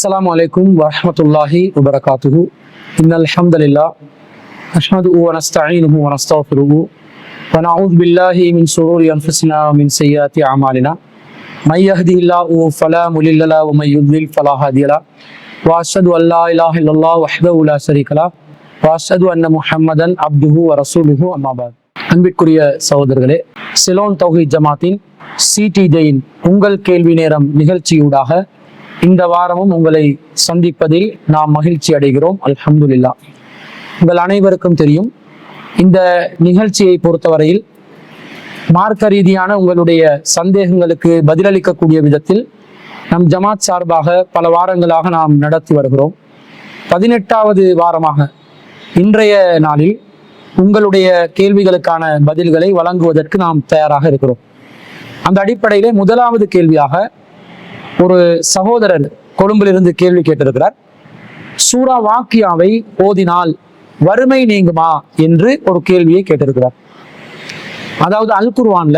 السلام عليكم ورحمة الله وبركاته. إن الحمد لله نحمده ونستعينه ونستغفره ونعوذ بالله من شرور أنفسنا ومن سيئات أعمالنا. من يهده الله فلا مضل له ومن يضلل فلا هادي له. وأشهد أن لا إله إلا الله وحده لا شريك له وأشهد أن محمدا عبده ورسوله. أما بعد. அன்பிற்குரிய சகோதரர்களே, சிலோன் தௌஹீத் ஜமாத்தின் சிடிஜேயின் உங்கள் கேள்வி நேரம் நிகழ்ச்சியூடாக இந்த வாரமும் உங்களை சந்திப்பதில் நாம் மகிழ்ச்சி அடைகிறோம். அல்ஹம்துலில்லாஹ். உங்கள் அனைவருக்கும் தெரியும், இந்த நிகழ்ச்சியை பொறுத்தவரையில் மார்க்க ரீதியான உங்களுடைய சந்தேகங்களுக்கு பதிலளிக்கக்கூடிய விதத்தில் நம் ஜமாத் சார்பாக பல வாரங்களாக நாம் நடத்தி வருகிறோம். 18வது வாரமாக இன்றைய நாளில் உங்களுடைய கேள்விகளுக்கான பதில்களை வழங்குவதற்கு நாம் தயாராக இருக்கிறோம். அந்த அடிப்படையிலே முதலாவது கேள்வியாக ஒரு சகோதரர் கொழும்பிலிருந்து கேள்வி கேட்டிருக்கிறார். சூரா வாக்கியாவை ஓதினால் வறுமை நீங்குமா என்று ஒரு கேள்வியை கேட்டிருக்கிறார். அதாவது அல் குர்ஆன்ல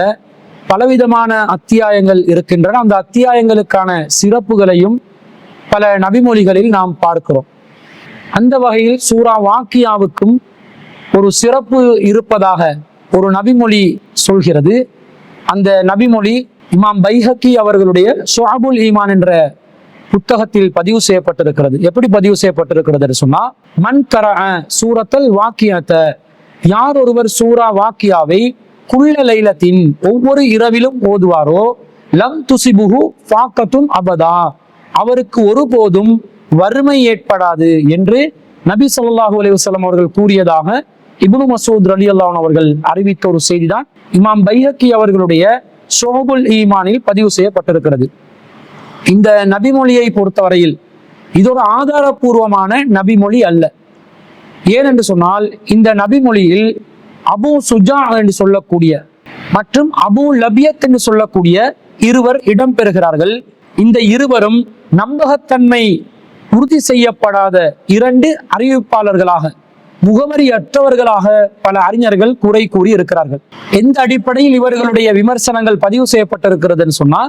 பலவிதமான அத்தியாயங்கள் இருக்கின்றன. அந்த அத்தியாயங்களுக்கான சிறப்புகளையும் பல நபிமொழிகளில் நாம் பார்க்கிறோம். அந்த வகையில் சூரா வாக்கியாவுக்கும் ஒரு சிறப்பு இருப்பதாக ஒரு நபிமொழி சொல்கிறது. அந்த நபிமொழி இமாம் பைஹக்கி அவர்களுடைய ஷுஅபுல் ஈமான் என்ற புத்தகத்தில் பதிவு செய்யப்பட்டிருக்கிறது. எப்படி பதிவு செய்யப்பட்டிருக்கிறது சொன்னா, மன் கரஅ சூரத்தல் வாக்கியத்தை, யார் ஒருவர் சூரா வாக்கியாவை குல்ல லைலத்தின் ஒவ்வொரு இரவிலும் ஓதுவாரோ லம் துசிபுஹு ஃபாக்கத்துன் அபதா, அவருக்கு ஒருபோதும் வறுமை ஏற்படாது என்று நபி ஸல்லல்லாஹு அலைஹி வஸல்லம் அவர்கள் கூறியதாக இப்னு மஸ்ஊத் ரலியல்லாஹு அன்ஹு அவர்கள் அறிவித்த ஒரு செய்திதான் இமாம் பைஹக்கி அவர்களுடைய ஷுஅபுல் ஈமானில் பதிவு செய்யப்பட்டிருக்கிறது. இந்த நபிமொழியை பொறுத்தவரையில் இது ஒரு ஆதாரபூர்வமான நபிமொழி அல்ல. ஏனென்று சொன்னால், இந்த நபிமொழியில் அபு சுஜா என்று சொல்லக்கூடிய மற்றும் அபு லபியத் என்று சொல்லக்கூடிய இருவர் இடம்பெறுகிறார்கள். இந்த இருவரும் நம்பகத்தன்மை உறுதி செய்யப்படாத இரண்டு அறிவிப்பாளர்களாக, முகவரியற்றவர்களாக பல அறிஞர்கள் குறை கூறி இருக்கிறார்கள். எந்த அடிப்படையில் இவர்களுடைய விமர்சனங்கள் பதிவு செய்யப்பட்டிருக்கிறதுன்னு சொன்னா,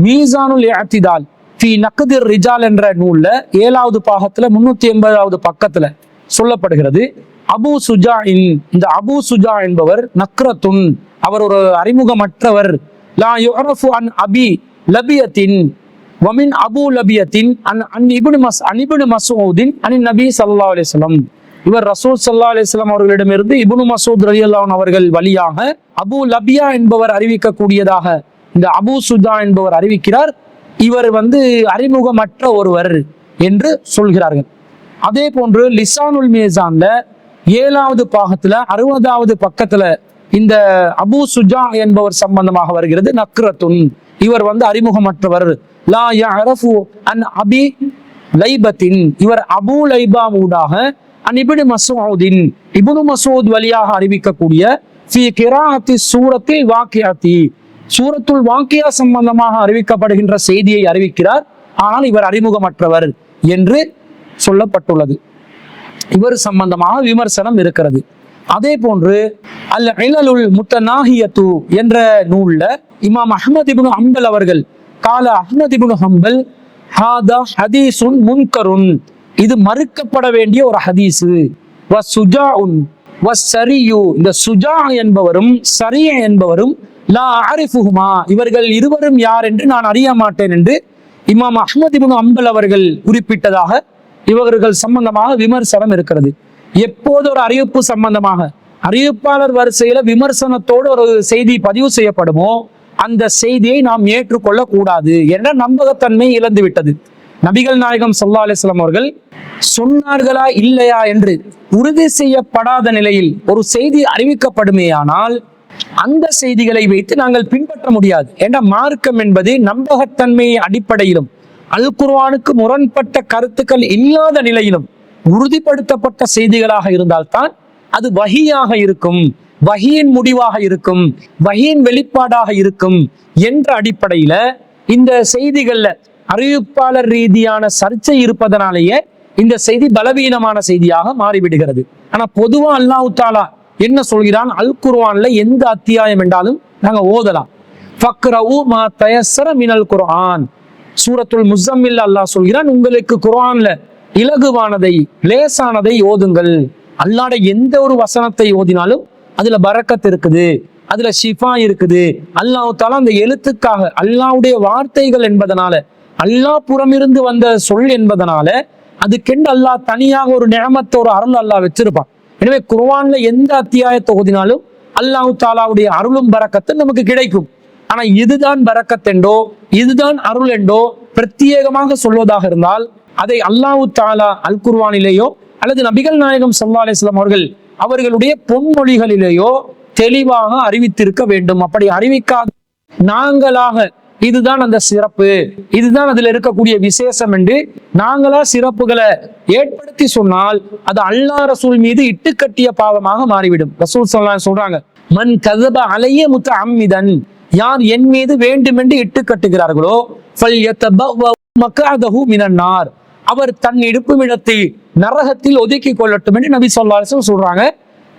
மீசானுல் இஅ்திதால் ஃபீ நக்திர் ரிஜால் என்ற நூல்ல 7வது பாகத்துல 380வது பக்கத்துல சொல்லப்படுகிறது. அபு சுஜா, இந்த அபு சுஜா என்பவர் நக்ரத்துன், அவர் ஒரு அறிமுகமற்றவர். லா யுஅரஃபு அன் அபி லபியத்தின் வமின் அபு லபியத்தின் அன் இப்னு மஸ்ஊதின் அன் நபி ஸல்லல்லாஹு அலைஹி வஸல்லம், இவர் ரசூல் ஸல்லல்லாஹு அலைஹி வஸல்லம் அவர்களிடமிருந்து இப்னு மஸ்ஊத் ரலியல்லாஹு அன்ஹு அவர்கள் வழியாக அபு லபியா என்பவர் அறிவிக்கக்கூடியதாக இந்த அபு சுஜா என்பவர் அறிவிக்கிறார். இவர் அறிமுகமற்ற ஒருவர் என்று சொல்கிறார்கள். அதே போன்று லிசானுல் மீசான்ல 7வது பாகத்துல 60வது பக்கத்துல இந்த அபு சுஜா என்பவர் சம்பந்தமாக வருகிறது. நக்ரத்துன், இவர் அறிமுகமற்றவர். லா யஅரஃபு அன் அபி லைபத்தின், இவர் அபு லைபா ஊடாக அன் இப்னு மஸ்ஊதின், இப்னு மஸ்ஊத் வழியாக அறிவிக்கக்கூடிய ஃபீ கிராஅத்தி சூரத்தில் வாக்கியாத்தி, சூரத்துல் வாக்கியா சம்பந்தமாக அறிவிக்கப்படுகின்ற செய்தியை அறிவிக்கிறார். ஆனால் இவர் அறிமுகமற்றவர் என்று சொல்லப்பட்டுள்ளது. இவர் சம்பந்தமாக விமர்சனம் இருக்கிறது. அதே போன்று அல் இலலுல் முத்தநாஹியத்து என்ற நூல்ல இமாம் அஹ்மத் இப்னு ஹம்பல் அவர்கள் கால அஹ்மத் இப்னு ஹம்பல் ஹாதா ஹதீஸுன் முன்கருன், இது மறுக்கப்பட வேண்டிய ஒரு ஹதீஸ். வசுஜாஉன் வஸ்ஸரியு, இந்த சுஜா என்பவரும் சரிய என்பவரும் லா அரிஃபுஹுமா, இவர்கள் இருவரும் யார் என்று நான் அறிய மாட்டேன் என்று இமாம் அஹ்மத் இப்னு ஹம்பல் அவர்கள் குறிப்பிட்டதாக இவர்கள் சம்பந்தமாக விமர்சனம் இருக்கிறது. எப்போது ஒரு அறிவிப்பு சம்பந்தமாக அறிவிப்பாளர் வரிசையில விமர்சனத்தோடு ஒரு செய்தி பதிவு செய்யப்படுமோ அந்த செய்தியை நாம் ஏற்றுக்கொள்ள கூடாது என்ற நம்பகத்தன்மை இழந்து விட்டது. நபிகள் நாயகம் ஸல்லல்லாஹு அலைஹி வஸல்லம் அவர்கள் சொன்னார்களா இல்லையா என்று உறுதி செய்யப்படாத நிலையில் ஒரு செய்தி அறிவிக்கப்படுமேயானால் அந்த செய்திகளை வைத்து நாங்கள் பின்பற்ற முடியாது. என்ற மார்க்கம் என்பது நம்பகத்தன்மை அடிப்படையிலும் அல் குர்ஆனுக்கு முரண்பட்ட கருத்துக்கள் இல்லாத நிலையிலும் உறுதிப்படுத்தப்பட்ட செய்திகளாக இருந்தால்தான் அது வஹியாக இருக்கும், வஹியின் முடிவாக இருக்கும், வஹியின் வெளிப்பாடாக இருக்கும் என்ற அடிப்படையில இந்த செய்திகள்ல அறிவிப்பாளர் ரீதியான சர்ச்சை இருப்பதனாலேயே இந்த செய்தி பலவீனமான செய்தியாக மாறிவிடுகிறது. ஆனா பொதுவா அல்லாஹ் தஆலா என்ன சொல்கிறான், அல் குர்ஆன்ல எந்த அத்தியாயம் என்றாலும் நாங்க ஓதலாம். ஃபக்ரஉ மா தயஸ்ஸர மினல் குர்ஆன், சூரத்துல் முஸம்மில் அல்லாஹ் சொல்கிறான், உங்களுக்கு குர்ஆன்ல இலகுவானதை லேசானதை ஓதுங்கள். அல்லாஹ்ட எந்த ஒரு வசனத்தை ஓதினாலும் அதுல பரக்கத் இருக்குது, அதுல ஷிஃபா இருக்குது. அல்லாஹ் தஆலா அந்த எழுத்துக்காக, அல்லாஹ்வுடைய வார்த்தைகள் என்பதனால, அல்லாஹ் புறமிருந்து வந்த சொல் என்பதனால அதுக்கென்று அல்லாஹ் தனியாக ஒரு நிஅமத், ஒரு அருள் அல்லாஹ் வச்சிருப்பான். எனவே குர்ஆன்ல எந்த அத்தியாயத்தை ஓதினாலும் அல்லாஹ் தஆலாவுடைய அருளும் பரக்கத்தும் நமக்கு கிடைக்கும். ஆனா இதுதான் பரக்கத் என்றோ இதுதான் அருள் என்றோ பிரத்யேகமாக சொல்வதாக இருந்தால் அதை அல்லாஹ் தஆலா அல் குர்ஆனிலேயோ அல்லது நபிகள் நாயகம் ஸல்லல்லாஹு அலைஹி வஸல்லம் அவர்களுடைய பொன்மொழிகளிலேயோ தெளிவாக அறிவித்திருக்க வேண்டும். அப்படி அறிவிக்காத நாங்களாக இதுதான் அந்த சிறப்பு, இதுதான் அதுல இருக்கக்கூடிய விசேஷம் என்று நாங்களா சிறப்புகளை ஏற்படுத்தி சொன்னால் அது அல்லாஹ் ரசூல் மீது இட்டுக்கட்டிய பாவமாக மாறிவிடும். ரசூல் ஸல்லல்லாஹு அலைஹி சொல்றாங்க, மன் கஸப அலைய முத்தஅம்மிதன், யார் என் மீது வேண்டுமென்று இட்டு கட்டுகிறார்களோ ஃபல்யதபவ மக்அதஹு மினன் நார், அவர் தன் இடுப்புமிடத்தை நரகத்தில் ஒதுக்கி கொள்ளட்டும் என்று நபி ஸல்லல்லாஹு அலைஹி வஸல்லம் சொல்றாங்க.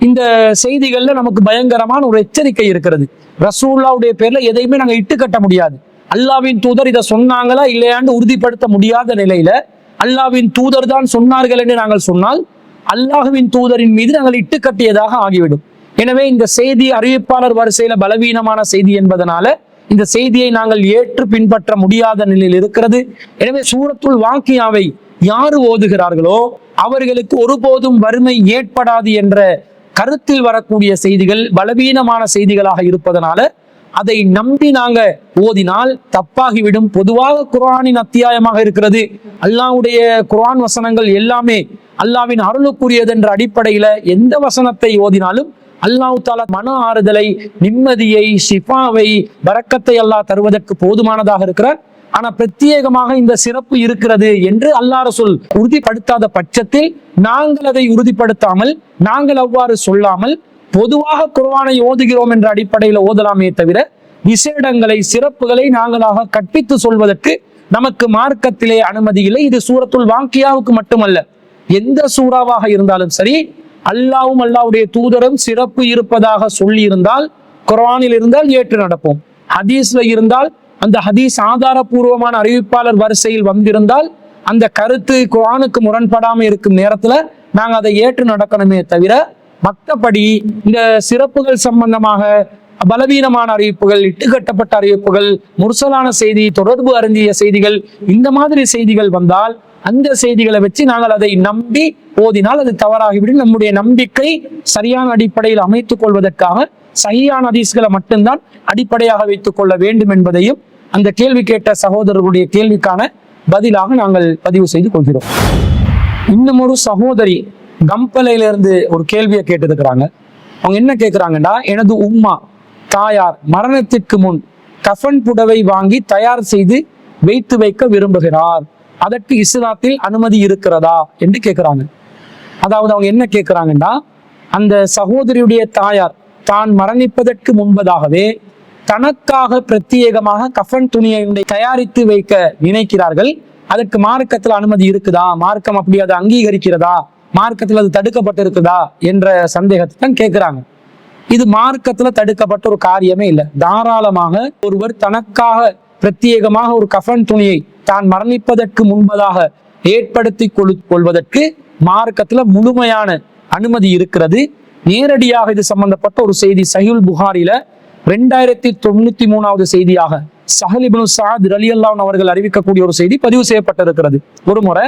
இந்த செய்திகள்ல நமக்கு பயங்கரமான ஒரு எச்சரிக்கை இருக்கிறது. ரசூலுல்லாஹ்வுடைய பேர்ல எதையுமே நாங்க இட்டு கட்ட முடியாது. அல்லாஹ்வின் தூதர் இதை சொன்னாங்களா இல்லையான்னு உறுதிப்படுத்த முடியாத நிலையில அல்லாஹ்வின் தூதர் தான் சொன்னார்கள் என்று நாங்கள் சொன்னால் அல்லாஹ்வின் தூதரின் மீது நாங்கள் இட்டு கட்டியதாக ஆகிவிடும். எனவே இந்த செய்தி அறிவிப்பாளர் வரிசையில பலவீனமான செய்தி என்பதனால இந்த செய்தியை நாங்கள் ஏற்று பின்பற்ற முடியாத நிலையில் இருக்கிறது. எனவே சூரத்துல் வாக்கியாவை யாரு ஓதுகிறார்களோ அவர்களுக்கு ஒருபோதும் வறுமை ஏற்படாது என்ற கருத்தில் வரக்கூடிய செய்திகள் பலவீனமான செய்திகளாக இருப்பதனால அதை நம்பி நாங்க ஓதினால் தப்பாகிவிடும். பொதுவாக குர்ஆனின் அத்தியாயமாக இருக்கிறது, அல்லாஹ்வுடைய குர்ஆன் வசனங்கள் எல்லாமே அல்லாஹ்வின் அருளுக்குரியது என்ற அடிப்படையில எந்த வசனத்தை ஓதினாலும் அல்லாஹ் தஆலா மன ஆறுதலை, நிம்மதியை, ஷிஃபாவை, பரக்கத்தை அல்லாஹ் தருவதற்கு போதுமானதாக இருக்கிறார். ஆனா பிரத்யேகமாக இந்த சிறப்பு இருக்கிறது என்று அல்லாஹ் ரசூல் உறுதிப்படுத்தாத பட்சத்தில் நாங்கள் அதை உறுதிப்படுத்தாமல், நாங்கள் அவ்வாறு சொல்லாமல் பொதுவாக குர்ஆனை ஓதுகிறோம் என்ற அடிப்படையில் ஓதலாமே தவிர விசேடங்களை, சிறப்புகளை நாங்களாக கற்பித்து சொல்வதற்கு நமக்கு மார்க்கத்திலே அனுமதி இல்லை. இது சூரத்துல் வாக்கியாவுக்கு மட்டுமல்ல, எந்த சூறாவாக இருந்தாலும் சரி, அல்லாஹ்வும் அல்லாஹ்வுடைய தூதரும் சிறப்பு இருப்பதாக சொல்லி இருந்தால், குர்ஆனில் இருந்தால் ஏற்று நடப்போம். ஹதீஸ்ல இருந்தால், அந்த ஹதீஸ் ஆதாரபூர்வமான அறிவிப்பாளர் வரிசையில் வந்திருந்தால், அந்த கருத்து குர்ஆனுக்கு முரண்படாமல் இருக்கும் நேரத்துல நாங்க அதை ஏற்று நடக்கணுமே தவிர மற்றபடி இந்த சிறப்புகள் சம்பந்தமாக பலவீனமான அறிவிப்புகள், இட்டுக்கட்டப்பட்ட அறிவிப்புகள், முர்சலான செய்தி, தொடர்பு அருந்திய செய்திகள், இந்த மாதிரி செய்திகள் வந்தால் அந்த செய்திகளை வச்சு நாங்கள் அதை நம்பி ஓதினால் அது தவறாகிவிடும். நம்முடைய நம்பிக்கை சரியான அடிப்படையில் அமைத்துக் கொள்வதற்காக சஹீஹான ஹதீஸ்களை மட்டும்தான் அடிப்படையாக வைத்துக் கொள்ள வேண்டும் என்பதையும் அந்த கேள்வி கேட்ட சகோதரர்களுடைய கேள்விக்கான பதிலாக நாங்கள் பதிவு செய்து கொள்கிறோம். இன்னும் ஒரு சகோதரி கம்பலையிலிருந்து ஒரு கேள்வியை கேட்டிருக்கிறாங்க. அவங்க என்ன கேட்கிறாங்கன்னா, எனது உம்மா தாயார் மரணத்திற்கு முன் கஃன் புடவை வாங்கி தயார் செய்து வைத்து வைக்க விரும்புகிறார், அதற்கு இஸ்லாத்தில் அனுமதி இருக்கிறதா என்று கேட்கிறாங்க. அதாவது அவங்க என்ன கேட்கிறாங்கன்னா, அந்த சகோதரியுடைய தாயார் தான் மரணிப்பதற்கு முன்பதாகவே தனக்காக பிரத்யேகமாக கஃன் துணியை தயாரித்து வைக்க நினைக்கிறார்கள். அதற்கு மார்க்கத்தில் அனுமதி இருக்குதா, மார்க்கம் அப்படி அதை அங்கீகரிக்கிறதா, மார்க்கத்தில் அது தடுக்கப்பட்டிருக்குதா என்ற சந்தேகத்தை தான் கேட்கிறாங்க. இது மார்க்கத்துல தடுக்கப்பட்ட ஒரு காரியமே இல்லை. தாராளமாக ஒருவர் தனக்காக பிரத்யேகமாக ஒரு கஃன் துணியை தான் மரணிப்பதற்கு முன்பதாக ஏற்படுத்தி கொள்வதற்கு மார்க்கத்துல முழுமையான அனுமதி இருக்கிறது. நேரடியாக இது சம்பந்தப்பட்ட ஒரு செய்தி சஹீஹுல் புகாரில 2093வது செய்தியாக சஹல் இப்னு சஅத் ரலியல்லாஹு அன்ஹு அவர்கள் அறிவிக்கக்கூடிய ஒரு செய்தி பதிவு செய்யப்பட்டிருக்கிறது. ஒரு முறை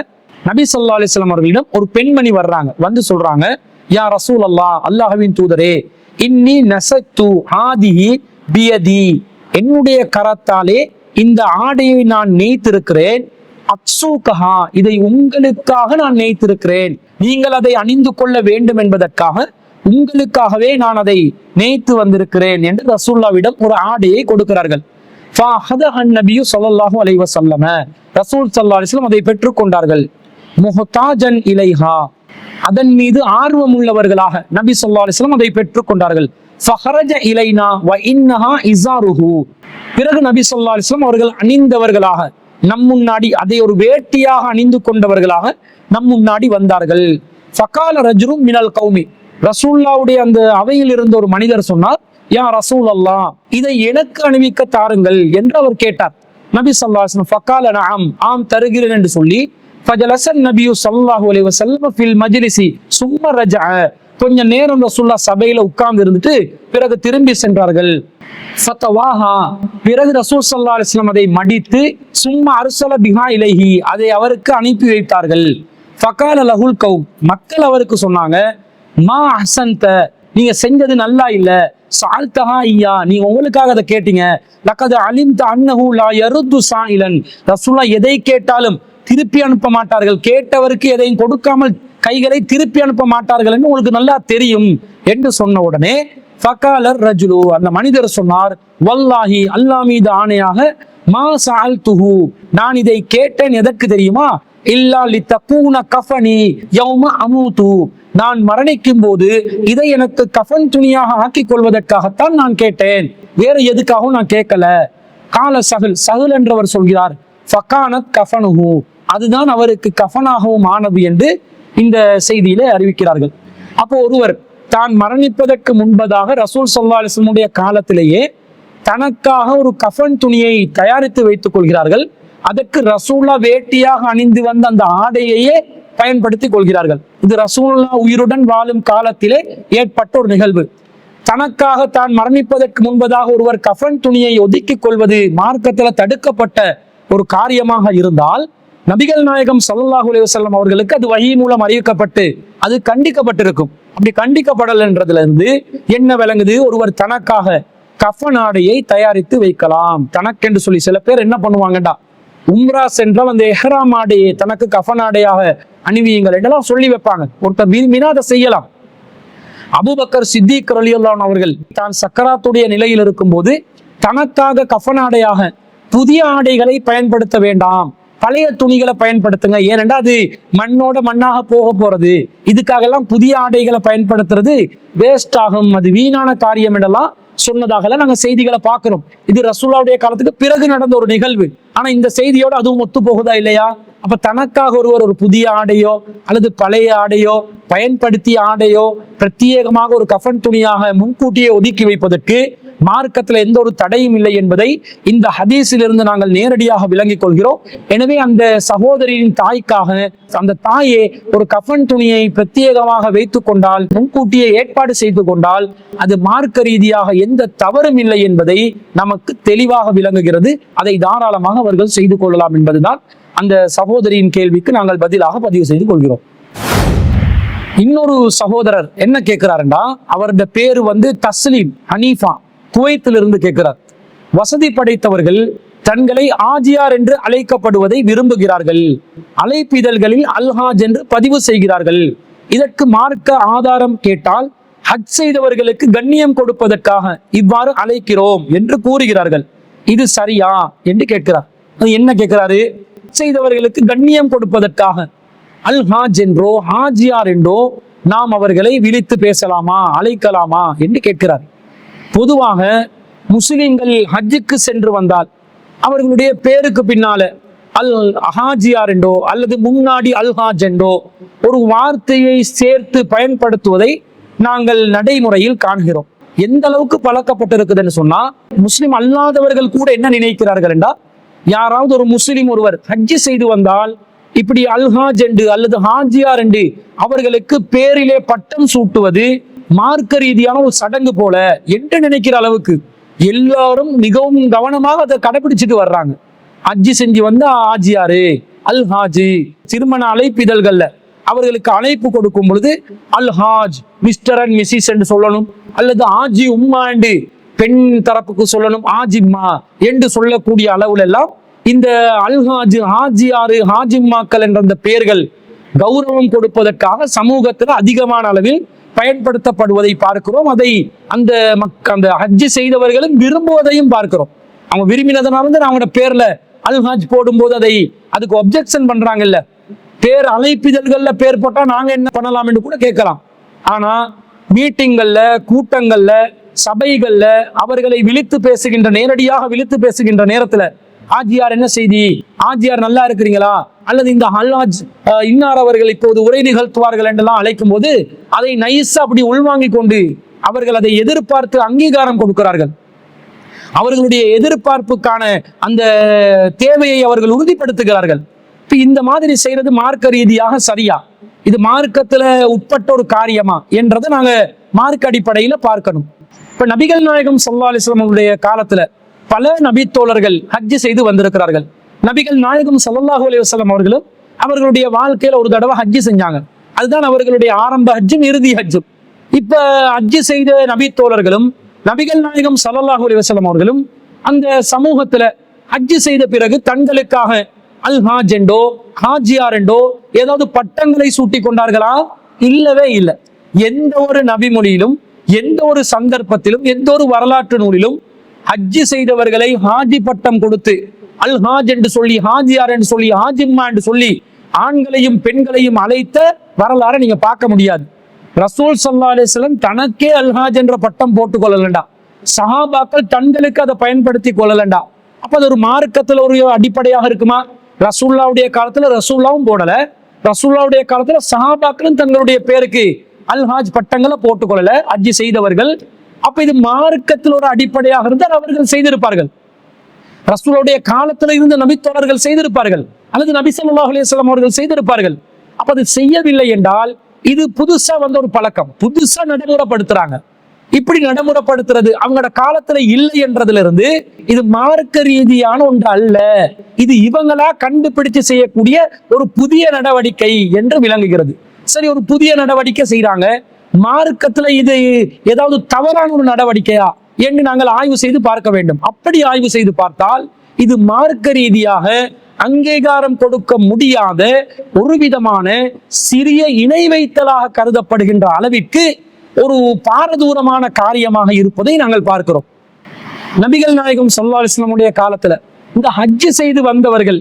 நபி ஸல்லல்லாஹு அலைஹி வஸல்லம் அவர்களிடம் ஒரு பெண்மணி வர்றாங்க, வந்து சொல்றாங்க, யா ரசூலல்லாஹ், அல்லாஹ்வின் தூதரே, இன்னி நஸத்து ஹாதிஹி பியதி, என்னுடைய கரத்தாலே இந்த ஆடையை நான் நெய்த்திருக்கிறேன், அக்ஸூகஹா, இதை உங்களுக்காக நான் நெய்த்திருக்கிறேன், நீங்கள் அதை அணிந்து கொள்ள வேண்டும் என்பதற்காக உங்களுக்காகவே நான் அதை நெய்த்து வந்திருக்கிறேன் என்று ரசூலுல்லாஹ்விடம் ஒரு ஆடையை கொடுக்கிறார்கள். நபி ஸல்லல்லாஹு அலைஹி வஸல்லம், ரசூல் ஸல்லல்லாஹு அலைஹி வஸல்லம் அதை பெற்றுக்கொண்டார்கள். முஹ்தாஜன் இலைஹா, அதன் மீது ஆர்வம் உள்ளவர்களாக நபி ஸல்லல்லாஹு அலைஹி வஸல்லம் அதை பெற்றுக்கொண்டார்கள். ஃபஹரஜ இலைனா வ இன்னஹா இஸாருஹு, பிறகு நபி ஸல்லல்லாஹு அலைஹி வஸல்லம் அவர்கள் அணிந்தவர்களாக நம் முன்னாடி அதை ஒரு வேட்டியாக அணிந்து கொண்டவர்களாக நம் முன்னாடி வந்தார்கள். ஃபகால ரஜுலும் மினல் கௌமி, ரசூலுல்லாஹ்வுடைய அந்த அவையில் இருந்த ஒரு மனிதர் சொன்னார், யா ரசூலல்லாஹ், இதை எனக்கு அணிவிக்க தாருங்கள் என்று அவர் கேட்டார். நபி ஸல்லல்லாஹு அலைஹி வஸல்லம் ஃபகால நஅம், ஆம் தருகிறேன் என்று சொல்லி ஃபஜலஸன் நபியு ஸல்லல்லாஹு அலைஹி வஸல்லம் ஃபில் மஜ்லிஸி சும்ம ரஜஅ, கொஞ்ச நேரம் ரசூலுல்லாஹ் சபையில உட்கார்ந்து இருந்துட்டு பிறகு திரும்பி சென்றார்கள். ஃபதவாஹா, பிறகு ரசூல் ஸல்லல்லாஹு அலைஹி வஸல்லம் அதை மடித்து சும்ம அர்ஸல பிஹா இலைஹி, அதை அவருக்கு அனுப்பி வைத்தார்கள். ஃபகால லஹுல் கௌம், மக்கள் அவருக்கு சொன்னாங்க, மா அஹ்சன்த, நீங்க செஞ்சது நல்லா இல்ல, சால்தஹா ஐயா, நீங்க உங்களுக்காக அதை கேட்டீங்க, லகத் அலிம்த அன்னஹு லா யருது சாயிலன், ரசூலுல்லாஹ் எதை கேட்டாலும் திருப்பி அனுப்ப மாட்டார்கள், கேட்டவருக்கு எதையும் கொடுக்காமல் கைகளை திருப்பி அனுப்ப மாட்டார்கள் என்று உங்களுக்கு நல்லா தெரியும் என்று சொன்ன உடனே ஃபகாலர் ரஜுலு, அந்த மனிதர் சொன்னார், வல்லாஹி, அல்லாஹ் மீது ஆணையாக, மா சஅல்துஹு, நான் இதை கேட்டேன் எதற்கு தெரியுமா, இல்லா லித்தகூன கஃபனி யௌம அமூது, நான் மரணிக்கும் போது இதை எனக்கு கஃபன் துணியாக ஆக்கிக் கொள்வதற்காகத்தான் நான் கேட்டேன், வேற எதுக்காகவும் நான் கேட்கல. கால சஹல், சஹல் என்றவர் சொல்கிறார், ஃபகானத் கஃபனுஹு, அதுதான் அவருக்கு கஃபனாகவும் ஆனது என்று இந்த செய்தியில அறிவிக்கிறார்கள். அப்போ ஒருவர் தான் மரணிப்பதற்கு முன்பதாக ரசூல் ஸல்லல்லாஹு அலைஹி வஸல்லம் காலத்திலேயே தனக்காக ஒரு கஃபன் துணியை தயாரித்து வைத்துக் கொள்கிறார்கள். அதற்கு ரசூலுல்லாஹ் வேட்டியாக அணிந்து வந்த அந்த ஆடையையே பயன்படுத்தி கொள்கிறார்கள். இது ரசூலுல்லாஹ் உயிருடன் வாழும் காலத்திலே ஏற்பட்ட ஒரு நிகழ்வு. தனக்காக தான் மரணிப்பதற்கு முன்பதாக ஒருவர் கஃபன் துணியை ஒதுக்கிக் கொள்வது மார்க்கத்துல தடுக்கப்பட்ட ஒரு காரியமாக இருந்தால், நபிகள் நாயகம் ஸல்லல்லாஹு அலைஹி வஸல்லம் அவர்களுக்கு அது வஹி மூலம் அறிவிக்கப்பட்டு அது கண்டிக்கப்பட்டிருக்கும். அப்படி கண்டிக்கப்படலன்றதுல இருந்து என்ன விளங்குது, ஒருவர் தனக்காக கஃபன் ஆடையை தயாரித்து வைக்கலாம். தனக்கென்று சொல்லி சில பேர் என்ன பண்ணுவாங்கடா, உம்ரா சென்றால் அந்த எஹ்ராம் ஆடையை தனக்கு கஃபன் ஆடையாக அணிவியுங்கள் என்றெல்லாம் சொல்லி வைப்பாங்க. ஒருத்தர் விரும்பினா அதை செய்யலாம். அபூபக்கர் சித்திக் ரலியல்லாஹு அன்ஹு அவர்கள் தான் சக்கராத்துடைய நிலையில் இருக்கும் போது தனக்காக கஃபன் ஆடையாக புதிய ஆடைகளை பயன்படுத்த வேண்டாம், பழைய துணிகளை பயன்படுத்துங்க, ஏனென்றா அது மண்ணோட மண்ணாக போக போறது, இதுக்காக எல்லாம் புதிய ஆடைகளை பயன்படுத்துறது வேஸ்ட் ஆகும், அது வீணான காரியம் என்றெல்லாம் சொன்னதாக நாங்க செய்திகளை பார்க்கிறோம். இது ரசூலுல்லாஹ்வுடைய காலத்துக்கு பிறகு நடந்த ஒரு நிகழ்வு. ஆனா இந்த செய்தியோட அதுவும் ஒத்து போகுதா இல்லையா? அப்ப தனக்காக ஒருவர் ஒரு புதிய ஆடையோ அல்லது பழைய ஆடையோ பயன்படுத்திய ஆடையோ பிரத்யேகமாக ஒரு கஃபன் துணியாக முன்கூட்டியே ஒதுக்கி வைப்பதற்கு மார்க்கத்துல எந்த ஒரு தடையும் இல்லை என்பதை இந்த ஹதீஸிலிருந்து நாங்கள் நேரடியாக விளங்கிக் கொள்கிறோம். எனவே அந்த சகோதரியின் தாய்க்காக அந்த தாயே ஒரு கஃபன் துணியை பிரத்யேகமாக வைத்துக் கொண்டால், முன்கூட்டியே ஏற்பாடு செய்து கொண்டால், அது மார்க்க ரீதியாக எந்த தவறும் இல்லை என்பதை நமக்கு தெளிவாக விளங்குகிறது. அதை தாராளமாக அவர்கள் செய்து கொள்ளலாம் என்பதுதான் அந்த சகோதரியின் கேள்விக்கு நாங்கள் பதிலாக பதிவு செய்து கொள்கிறோம். இன்னொரு சகோதரர் என்ன கேட்கிறாருண்டா, அவருடைய பேரு தஸ்லீம் ஹனீஃபா, குவைத்திலிருந்து கேட்கிறார். வசதி படைத்தவர்கள் தங்களை ஆஜியார் என்று அழைக்கப்படுவதை விரும்புகிறார்கள். அழைப்பிதழ்களில் அல்ஹாஜ் என்று பதிவு செய்கிறார்கள். இதற்கு மார்க்க ஆதாரம் கேட்டால் ஹஜ் செய்தவர்களுக்கு கண்ணியம் கொடுப்பதற்காக இவ்வாறு அழைக்கிறோம் என்று கூறுகிறார்கள். இது சரியா என்று கேட்கிறார். என்ன கேட்கிறாரு, செய்தவர்களுக்கு கண்ணியம் கொடுப்பதற்காக அல்ஹாஜ் என்றோ ஹாஜியார் என்றோ நாம் அவர்களை விழித்து பேசலாமா, அழைக்கலாமா என்று கேட்கிறார். பொதுவாக முஸ்லிம்கள் ஹஜ்ஜுக்கு சென்று வந்தால் அவர்களுடைய பேருக்கு பின்னால அல் ஹாஜியார் என்றோ அல்லது முன்னாடி அல்ஹாஜ் என்றோ ஒரு வார்த்தையை சேர்த்து பயன்படுத்துவதை நாங்கள் நடைமுறையில் காண்கிறோம். எந்த அளவுக்கு பழக்கப்பட்டிருக்குதுன்னு சொன்னா, முஸ்லிம் அல்லாதவர்கள் கூட என்ன நினைக்கிறார்கள் என்றால், யாராவது ஒரு முஸ்லிம் ஒருவர் ஹஜ்ஜி செய்து வந்தால் இப்படி அல்ஹாஜ் என்று அல்லது ஹாஜியார் என்று அவர்களுக்கு பேரிலே பட்டம் சூட்டுவது மார்க்க ரீதியான ஒரு சடங்கு போல என்று நினைக்கிற அளவுக்கு எல்லாரும் மிகவும் கவனமாக அதை கடைபிடிச்சிட்டு வர்றாங்க. ஹஜ்ஜி செஞ்சு வந்த ஆஜியாரு அல்ஹாஜி, திருமண அழைப்பிதழ்கள்ல அவர்களுக்கு அழைப்பு கொடுக்கும் பொழுது அல்ஹாஜ் மிஸ்டர் அண்ட் மிஸ்ஸஸ் என்று சொல்லணும், அல்லது ஆஜி உம்மா என்று பெண் தரப்புக்கு சொல்லணும், ஆஜிம்மா என்று சொல்லக்கூடிய அளவுல எல்லாம் இந்த அல்ஹாஜ், ஹாஜியாரு, ஹாஜிம்மாக்கள் என்ற அந்த பெயர்கள் கௌரவம் கொடுப்பதற்காக சமூகத்தில் அதிகமான அளவில் பயன்படுத்தப்படுவதை பார்க்கிறோம். அதை அந்த ஹஜ்ஜி செய்தவர்களும் விரும்புவதையும் பார்க்கிறோம். அவங்க விரும்பினதுனால வந்து அவங்களோட பேர்ல அல்ஹாஜ் போடும்போது அதுக்கு ஒப்ஜெக்ஷன் பண்றாங்கல்ல, பேர் அழைப்பிதழ்கள்ல பேர் போட்டா நாங்க என்ன பண்ணலாம் என்று கூட கேட்கலாம். ஆனா மீட்டிங்கள்ல, கூட்டங்கள்ல, சபைகள்ல அவர்களை விழித்து பேசுகின்ற, நேரடியாக விழித்து பேசுகின்ற நேரத்துல ஆஜியார் என்ன செய்தி, ஆஜியார் நல்லா இருக்கிறீங்களா, அல்லது இந்த அல்ஹாஜ் இன்னார் அவர்கள் இப்போது உரை நிகழ்த்துவார்கள் என்றெல்லாம் அழைக்கும் போது அதை நைஸா அப்படி உள்வாங்கி கொண்டு அவர்கள் அதை எதிர்பார்த்து அங்கீகாரம் கொடுக்கிறார்கள். அவர்களுடைய எதிர்பார்ப்புக்கான அந்த தேவையை அவர்கள் உறுதிப்படுத்துகிறார்கள். இந்த மாதிரி செய்யறது மார்க்க ரீதியாக சரியா, இது மார்க்கத்துல உட்பட்ட ஒரு காரியமா என்றதை நாங்க மார்க்க அடிப்படையில பார்க்கணும். இப்ப நபிகள் நாயகம் ஸல்லல்லாஹு அலைஹி வஸல்லம் அவருடைய காலத்துல பல நபித்தோழர்கள் ஹஜ் செய்து வந்திருக்கிறார்கள். நபிகள் நாயகம் ஸல்லல்லாஹு அலைஹி வஸல்லம் அவர்களும் அவர்களுடைய வாழ்க்கையில ஒரு தடவை ஹஜ் செஞ்சாங்க. அதுதான் அவர்களுடைய ஆரம்ப ஹஜ்ஜும் இறுதி ஹஜ்ஜும். இப்ப ஹஜ் செய்த நபித்தோழர்களும் நபிகள் நாயகம் ஸல்லல்லாஹு அலைஹி வஸல்லம் அவர்களும் அந்த சமூகத்துல ஹஜ் செய்த பிறகு தங்களுக்காக அல் ஹாஜ் என்றோ ஹாஜியார் என்றோ ஏதாவது பட்டங்களை சூட்டி கொண்டார்களா? இல்லவே இல்லை. எந்த ஒரு நபிமொழியிலும் எந்த ஒரு சந்தர்ப்பத்திலும் எந்த ஒரு வரலாற்று நூலிலும் ஹஜ் செய்தவர்களை ஹாஜி பட்டம் கொடுத்து அல் ஹாஜ் என்று சொல்லி ஹாஜியார் என்று சொல்லி ஹாஜிம்மா என்று சொல்லி ஆண்களையும் பெண்களையும் அழைத்த வரலாறை நீங்க பார்க்க முடியாது. ரசூல் ஸல்லல்லாஹு அலைஹி வஸல்லம் தனக்கே அல்ஹாஜ் என்ற பட்டம் போட்டுக் கொள்ளலண்டா, சஹாபாக்கள் தங்களுக்கு அதை பயன்படுத்தி கொள்ளலண்டா. அப்ப அது ஒரு மார்க்கத்துல ஒரு அடிப்படையாக இருக்குமா? ரசூல்லாவுடைய காலத்துல ரசூல்லாவும் போடல, ரசூல்லாவுடைய காலத்துல சஹாபாக்களும் தங்களுடைய பேருக்கு அல்ஹாஜ் பட்டங்களை போட்டுக் கொள்ளல ஹஜ் செய்தவர்கள். அப்ப இது மார்க்கத்தில் ஒரு அடிப்படையாக இருந்தால் அவர்கள் செய்திருப்பார்கள். ரசூலுடைய காலத்துல இருந்த நபித்தோழர்கள் செய்திருப்பார்கள், அல்லது நபி ஸல்லல்லாஹு அலைஹி வஸல்லம் அவர்கள் செய்திருப்பார்கள். அப்ப அது செய்யவில்லை என்றால் இது புதுசா வந்த ஒரு பழக்கம், புதுசா நடைமுறைப்படுத்துறாங்க. இப்படி நடைமுறைப்படுத்துறது அவங்களோட காலத்துல இல்லை என்றதுல இருந்து இது மார்க்க ரீதியான ஒன்று அல்ல, இது இவங்களா கண்டுபிடிச்சு செய்யக்கூடிய ஒரு புதிய நடவடிக்கை என்று விளங்குகிறது. சரி, ஒரு புதிய நடவடிக்கை செய்யறாங்க, மார்க்கத்துல இது ஏதாவது தவறான ஒரு நடவடிக்கையா என்று நாங்கள் ஆய்வு செய்து பார்க்க வேண்டும். அப்படி ஆய்வு செய்து பார்த்தால் இது மார்க்க ரீதியாக அங்கீகாரம் கொடுக்க முடியாத ஒரு விதமான சிறிய இணை வைத்தலாக கருதப்படுகின்ற அளவிற்கு ஒரு பாரதூரமான காரியமாக இருப்பதை நாங்கள் பார்க்கிறோம். நபிகள் நாயகம் ஸல்லல்லாஹு அலைஹி வஸல்லம் காலத்துல இந்த ஹஜ் செய்து வந்தவர்கள்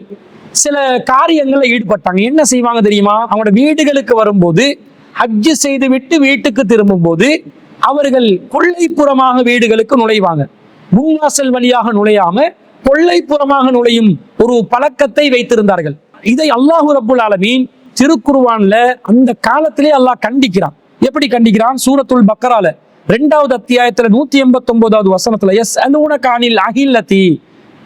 சில காரியங்கள்ல ஈடுபட்டாங்க. என்ன செய்வாங்க தெரியுமா? அவங்களோட வீடுகளுக்கு வரும்போது ஹஜ் செய்து விட்டு வீட்டுக்கு திரும்பும் போது அவர்கள் கொள்ளைப்புறமாக வீடுகளுக்கு நுழைவாங்க. முன்வாசல் வழியாக நுழையாம கொள்ளைப்புறமாக நுழையும் ஒரு பழக்கத்தை வைத்திருந்தார்கள். இதை அல்லாஹ் ரப்புல் ஆலமீன் திருக்குர்ஆன்ல அந்த காலத்திலே அல்லாஹ் கண்டிக்கிறான். எப்படி கண்டிக்கிறான்? சூரத்துல் பக்கரால 2வது அத்தியாயத்துல 189வது வசனத்துல யஸ்அலூனக அனில் அஹில்லதி,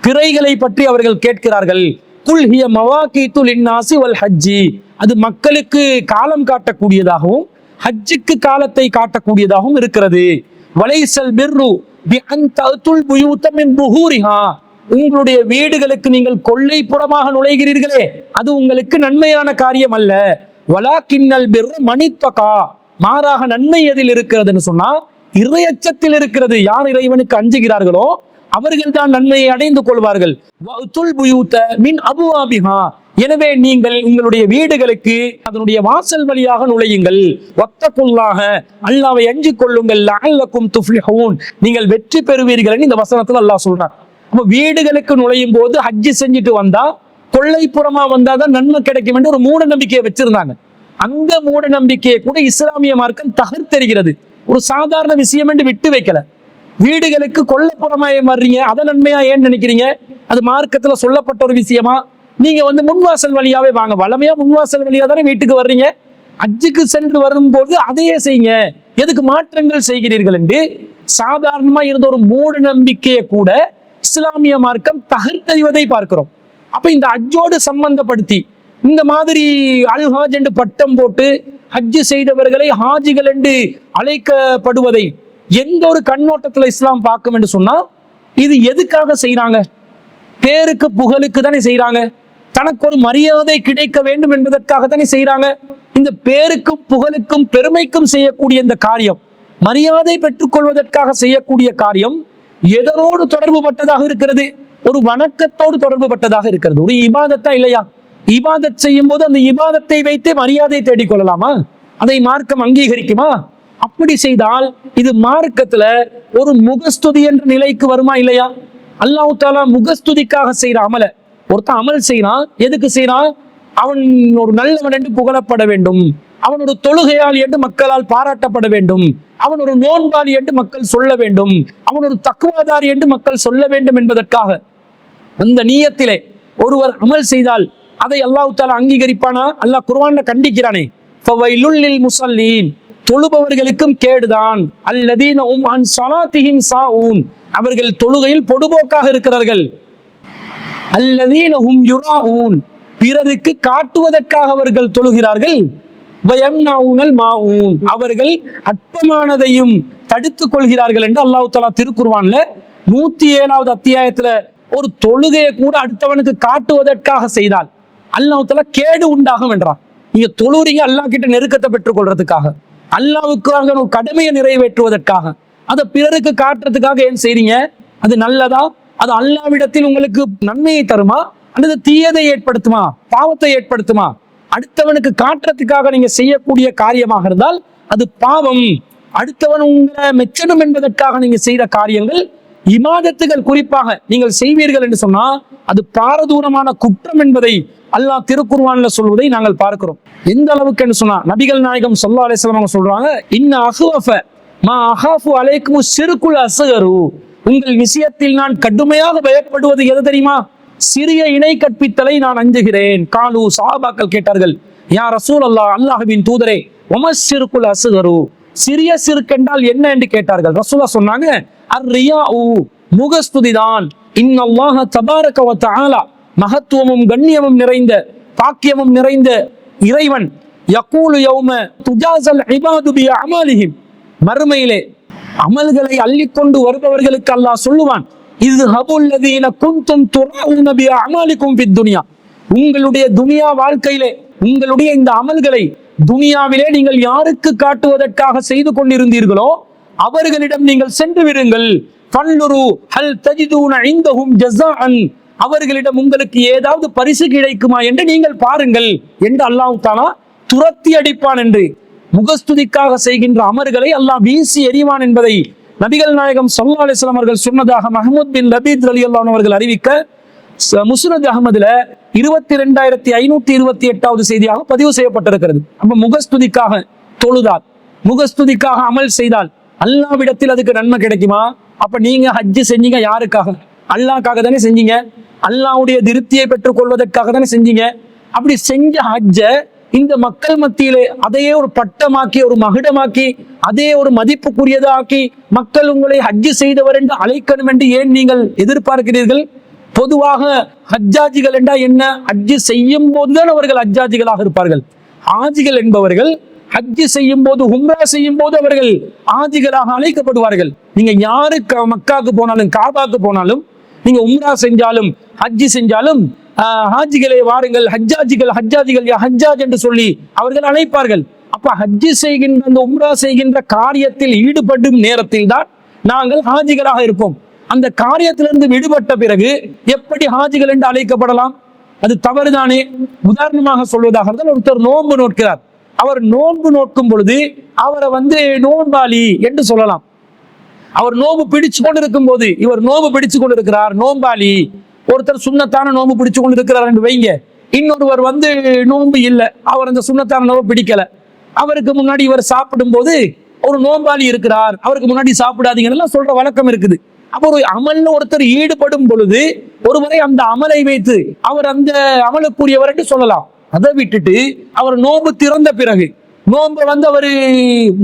பிறைகளை பற்றி அவர்கள் கேட்கிறார்கள். குல் ஹிய மவாகீத்து லின்னாஸி வல் ஹஜ்ஜி, அது மக்களுக்கு காலம் காட்டக்கூடியதாகவும் ஹஜ்ஜுக்கு காலத்தை காட்டக்கூடியதாகவும் இருக்கிறது. வலைசல் பிர்ரு பி அன் தஅதுல் புயூத மின் புஹூரிஹா, உங்களுடைய வீடுகளுக்கு நீங்கள் கொள்ளைப்புறமாக நுழைகிறீர்களே அது உங்களுக்கு நன்மையான காரியம் அல்ல. வலாக்கின்னல் பிர்ரு மனித்தகா, மாறாக நன்மை எதில் இருக்கிறதுன்னு சொன்னா இறையச்சத்தில் இருக்கிறது. யார் இறைவனுக்கு அஞ்சுகிறார்களோ அவர்கள் தான் நன்மையை அடைந்து கொள்வார்கள். எனவே நீங்கள் உங்களுடைய வீடுகளுக்கு அதனுடைய வாசல் வழியாக நுழையுங்கள். வத்தகுல்லாஹ, அல்லாஹ்வை அஞ்சிக் கொள்ளுங்கள். லஅல்லக்கும் துஃப்லிஹூன், நீங்கள் வெற்றி பெறுவீர்கள். இந்த வசனத்துல அல்லாஹ் சொல்றான். அப்ப வீடுகளுக்கு நுழையும் போது ஹஜ் செஞ்சுட்டு வந்தா கொள்ளைப்புறமா வந்தாதான் நன்மை கிடைக்கும் என்று ஒரு மூட நம்பிக்கையை வச்சிருந்தாங்க. அந்த மூட நம்பிக்கையை கூட இஸ்லாமிய மார்க்கம் தகர்த்தெறிகிறது. ஒரு சாதாரண விஷயம் என்று விட்டு வைக்கல. வீடுகளுக்கு கொள்ளைப்புறமா வர்றீங்க, அதை நன்மையா ஏன் நினைக்கிறீங்க? அது மார்க்கத்துல சொல்லப்பட்ட ஒரு விஷயமா? நீங்க முன்வாசல் வழியாவே வாங்க, வளமையா முன்வாசல் வழியா தானே வீட்டுக்கு வர்றீங்க, ஹஜ்ஜுக்கு சென்று வரும்போது அதையே செய்யுங்க, எதுக்கு மாற்றங்கள் செய்கிறீர்கள் என்று சாதாரணமா இருந்த ஒரு மூட நம்பிக்கையை கூட இஸ்லாமிய மார்க்கம் தகர்த்தறிவதை பார்க்கிறோம். அப்ப இந்த ஹஜ்ஜோடு சம்பந்தப்படுத்தி இந்த மாதிரி அல் ஹாஜ் என்று பட்டம் போட்டு ஹஜ் செய்தவர்களை ஹாஜிகள் என்று அழைக்கப்படுவதை எந்த ஒரு கண்ணோட்டத்துல இஸ்லாம் பார்க்கும் என்று சொன்னா, இது எதுக்காக செய்யறாங்க? பேருக்கு புகழுக்கு தானே செய்யறாங்க, தனக்கு ஒரு மரியாதை கிடைக்க வேண்டும் என்பதற்காக தானே செய்யறாங்க. இந்த பேருக்கும் புகழுக்கும் பெருமைக்கும் செய்யக்கூடிய இந்த காரியம், மரியாதை பெற்றுக் கொள்வதற்காக செய்யக்கூடிய காரியம் எதனோடு தொடர்பு பட்டதாக இருக்கிறது? ஒரு வணக்கத்தோடு தொடர்பு பட்டதாக இருக்கிறது. ஒரு இபாதத்தா இல்லையா? இபாதத் செய்யும் போது அந்த இபாதத்தை வைத்து மரியாதை தேடிக்கொள்ளலாமா? அதை மார்க்கம் அங்கீகரிக்குமா? அப்படி செய்தால் இது மார்க்கத்துல ஒரு முகஸ்துதி என்ற நிலைக்கு வருமா இல்லையா? அல்லாஹ் தஆலா முகஸ்துதிக்காக செய்யற அமல ஒருத்தன் அமல் செய்யறான், எதுக்கு செய்யறான்? அவன் ஒரு நல்லவன் என்று புகழப்பட வேண்டும், அவன் ஒரு தொழுகையாளி என்று மக்களால் பாராட்டப்பட வேண்டும், அவன் ஒரு நோன்பாளி என்று மக்கள் சொல்ல வேண்டும், அவன் ஒரு தக்வாதாரி என்று மக்கள் சொல்ல வேண்டும் என்பதற்காக அந்த நியத்திலே ஒருவர் அமல் செய்தால் அதை அல்லாஹ் தஆலா அங்கீகரிப்பானா? அல்லாஹ் குர்ஆன்ல கண்டிக்கிறானே, ஃபவைலுல் லில் முஸல்லீன், தொழுபவர்களுக்கும் கேடுதான், அல்லதீன ஹும் அன் ஸலாத்திஹிம் சாஊன், அவர்கள் தொழுகையில் பொடுபோக்காக இருக்கிறார்கள். அல்லதீன ஹும் யுராஊன், பிறருக்கு காட்டுவதற்காக அவர்கள் தொழுகிறார்கள். வயம்னஊனல் மாஊன், அவர்கள் அற்பமானதையும் தடுத்துக் கொள்கிறார்கள் என்று அல்லாஹ் தஆலா திருக்குர்ஆன்ல 107வது அத்தியாயத்துல ஒரு தொழுகையை கூட அடுத்தவனுக்கு காட்டுவதற்காக செய்தால் அல்லாஹ் தஆலா கேடு உண்டாகும் என்றான். நீங்க தொழுறீங்க அல்லாஹ் கிட்ட நெருக்கத்தை பெற்றுக் கொள்றதுக்காக, அல்லாஹ்வுக்காக ஒரு கடமையை நிறைவேற்றுவதற்காக, அதை பிறருக்கு காட்டுறதுக்காக ஏன் செய்றீங்க? அது நல்லதா? அது அல்லாஹ்விடத்தில் உங்களுக்கு நன்மையை தருமா அல்லது தீயதை ஏற்படுத்துமா, பாவத்தை ஏற்படுத்துமா? அடுத்தவனுக்கு காட்டுறதுக்காக நீங்க செய்யக்கூடிய காரியமாக இருந்தால் அது பாவம். அடுத்தவன் உங்களை மெச்சனும் என்பதற்காக நீங்க செய்த காரியங்கள் இபாதத்துகள் குறிப்பாக நீங்கள் செய்வீர்கள் என்று சொன்னா அது பாரதூரமான குற்றம் என்பதை அல்லாஹ் திருக்குர்ஆன்ல சொல்வதை நாங்கள் பார்க்கிறோம். எந்த அளவுக்கு என்று சொன்னா நபிகள் நாயகம் ஸல்லல்லாஹு அலைஹி வஸல்லம் சொல்றாங்க, இன்ன அஹ்வஃப மா அஹாஃபு அலைக்கும் ஷிர்குல் அஸ்கரு, உங்கள் விஷயத்தில் நான் கடுமையாக பயப்படுவது எது தெரியுமா? சிறிய இணை கற்பித்தலை நான் அஞ்சுகிறேன். காலு, சஹாபாக்கள் கேட்டார்கள், யா ரசூலல்லாஹ், அல்லாஹ்வின் தூதரே, வமஸ் ஷிர்குல் அஸ்கரு, சிறிய சிறுக்கு என்றால் என்ன என்று கேட்டார்கள். ரசூலுல்லாஹ் சொன்னாங்க, அர்ரியாஉ, முகஸ்துதிதான். இன்னல்லாஹ தபாரக வ தஆலா, மகத்துவமும் கண்ணியமும் நிறைந்த பாக்கியமும் நிறைந்த இறைவன், யகூலு யௌம துஜாஸல் இபாது பி அமாலிஹிம், மறுமையிலே அமல்களை அள்ளிக்கொண்டு வருபவர்களுக்கு அல்லாஹ் சொல்லுவான், இது ஹபுல்லதீன குன்தும் துரஊன பி அமாலிக்கும் ஃபித் துன்யா, உங்களுடைய துனியா வாழ்க்கையிலே உங்களுடைய இந்த அமல்களை துனியாவிலே நீங்கள் யாருக்கு காட்டுவதற்காக செய்து கொண்டிருந்தீர்களோ அவர்களிடம் நீங்கள் சென்று விடுங்கள். ஃபன்லுரு ஹல் தஜிதுன இந்தஹும் ஜஸாஅன், அவர்களிடம் உங்களுக்கு ஏதாவது பரிசு கிடைக்குமா என்று நீங்கள் பாருங்கள் என்று அல்லாஹ் தஆலா துரத்தி அடிப்பான் என்று. முகஸ்துதிக்காக செய்கின்ற அமல்களை அல்லாஹ் வீசி எறிவான் என்பதை நபிகள் நாயகம் ஸல்லல்லாஹு அலைஹி வஸல்லம் அவர்கள் சொன்னதாக மஹ்மூத் பின் லபீத் ரலியல்லாஹு அன்ஹு அவர்கள் அறிவிக்க முஸ்னத் அஹ்மதுல 22528வது செய்தியாக பதிவு செய்யப்பட்டிருக்கிறது. அப்ப முகஸ்துதிக்காக தொழுதால், முகஸ்துதிக்காக அமல் செய்தால் அல்லாஹ்விடத்தில் அதுக்கு நன்மை கிடைக்குமா? அப்ப நீங்க ஹஜ் செஞ்சீங்க யாருக்காக? அல்லாஹ்க்காக தானே செஞ்சீங்க. அல்லாஹ்வுடைய திருப்தியை பெற்றுக் கொள்வதற்காக தானே செஞ்சீங்க. அப்படி செஞ்ச ஹஜ்ஜ இந்த மக்கள் மத்தியிலே அதையே ஒரு பட்டமாக்கி, ஒரு மகுடமாக்கி, அதே ஒரு மதிப்புக்குரியதாக்கி மக்கள் உங்களை ஹஜ் செய்தவர் என்று அழைக்கணும் என்று ஏன் நீங்கள் எதிர்பார்க்கிறீர்கள்? பொதுவாக ஹஜ்ஜாஜிகள் என்றால் என்ன? ஹஜ் செய்யும் போதுதான் அவர்கள் ஹஜ்ஜாஜிகளாக இருப்பார்கள். ஆஜிகள் என்பவர்கள் ஹஜ் செய்யும் போது, உம்ரா செய்யும் போது அவர்கள் ஆஜிகளாக அழைக்கப்படுவார்கள். நீங்க யாருக்கு மக்காவுக்கு போனாலும், காபாக்கு போனாலும், நீங்க உம்ரா செஞ்சாலும் ஹஜ் செஞ்சாலும் ஹாஜிகளே வாருங்கள், ஹஜ்ஜாஜிகள், ஹஜ்ஜாஜிகள், யா ஹஜ்ஜாஜ் என்று சொல்லி அவர்கள் அழைப்பார்கள். அப்ப ஹஜ் செய்கின்ற அந்த உம்ரா செய்கின்ற காரியத்தில் ஈடுபடும் நேரத்தில் தான் நாங்கள் ஹாஜிகளாக இருப்போம். அந்த காரியத்திலிருந்து விடுபட்ட பிறகு எப்படி ஹாஜிகள் என்று அழைக்கப்படலாம்? அது தவறுதானே. உதாரணமாக சொல்வதாக இருந்தால், ஒருத்தர் நோன்பு நோக்கிறார். அவர் நோன்பு நோக்கும் பொழுது அவரை நோன்பாளி என்று சொல்லலாம். அவர் நோன்பு பிடிச்சு கொண்டு இருக்கும் போது, இவர் நோன்பு பிடிச்சு கொண்டு இருக்கிறார், நோன்பாளி. ஒருத்தர் சுண்ணத்தான நோன்பு பிடிச்சு கொண்டு இருக்கிறார் என்று வைங்க. இன்னொருவர் நோன்பு இல்லை, அவர் அந்த சுண்ணத்தான நோன்பு பிடிக்கல. அவருக்கு முன்னாடி இவர் சாப்பிடும் போது ஒரு நோன்பாளி இருக்கிறார், அவருக்கு முன்னாடி சாப்பிடாதீங்கன்னு சொல்ற வழக்கம் இருக்குது. அப்போ ஒரு அமல்ல ஒருத்தர் ஈடுபடும் பொழுது ஒருவரை அந்த அமலை வைத்து அவர் அந்த அமலுக்குரியவர் என்று சொல்லலாம். அதை விட்டுட்டு அவர் நோன்பு திறந்த பிறகு, நோன்பு அவர்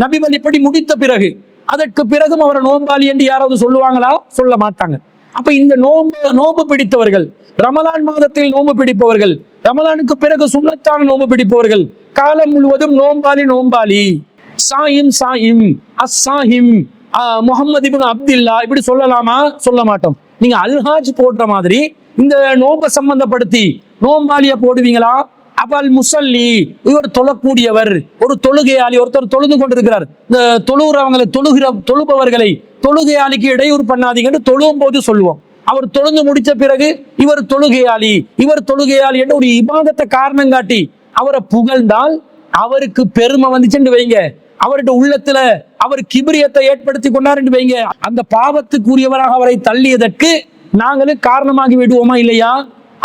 நபி வழிப்படி முடித்த பிறகு, அதற்கு பிறகும் அவர் நோன்பாளி என்று யாராவது சொல்லுவாங்களா? சொல்ல மாட்டாங்க. அப்ப இந்த நோன்பு பிடித்தவர்கள், ரமலான் மாதத்தில் நோன்பு பிடிப்பவர்கள், ரமலானுக்கு பிறகு சுன்னத்தான நோன்பு பிடிப்பவர்கள், காலம் முழுவதும் நோன்பாளி, சாயிம் சாயிம் அஸ்ஸாஹிம் முஹம்மது இப்னு அப்துல்லா இப்படி சொல்லலாமா? சொல்ல மாட்டோம். நீங்க அல்ஹாஜ் போடுற மாதிரி இந்த நோன்பை சம்பந்தப்படுத்தி நோன்பாளிய போடுவீங்களா? அபல் முசல்லி, இவர் தொழக்கூடியவர், ஒரு தொழுகையாளி, ஒருத்தர் தொழுது கொண்டிருக்கிறார். இந்த தொழுபவர்களை தொழுகையாளிக்கு இடையூறு பண்ணாதீங்கன்னு தொழுவும் போது சொல்லுவோம். அவர் தொழுந்து முடிச்ச பிறகு இவர் தொழுகையாளி என்று ஒரு இபாதத்தை காரணம் காட்டி அவரை புகழ்ந்தால் அவருக்கு பெருமை வந்துச்சுன்னு வைங்க, அவருடைய உள்ளத்துல அவர் கிபிரியத்தை ஏற்படுத்தி கொண்டார் என்று வைங்க, அந்த பாவத்துக்குரியவராக அவரை தள்ளியதற்கு நாங்களும் காரணமாகி விடுவோமா இல்லையா?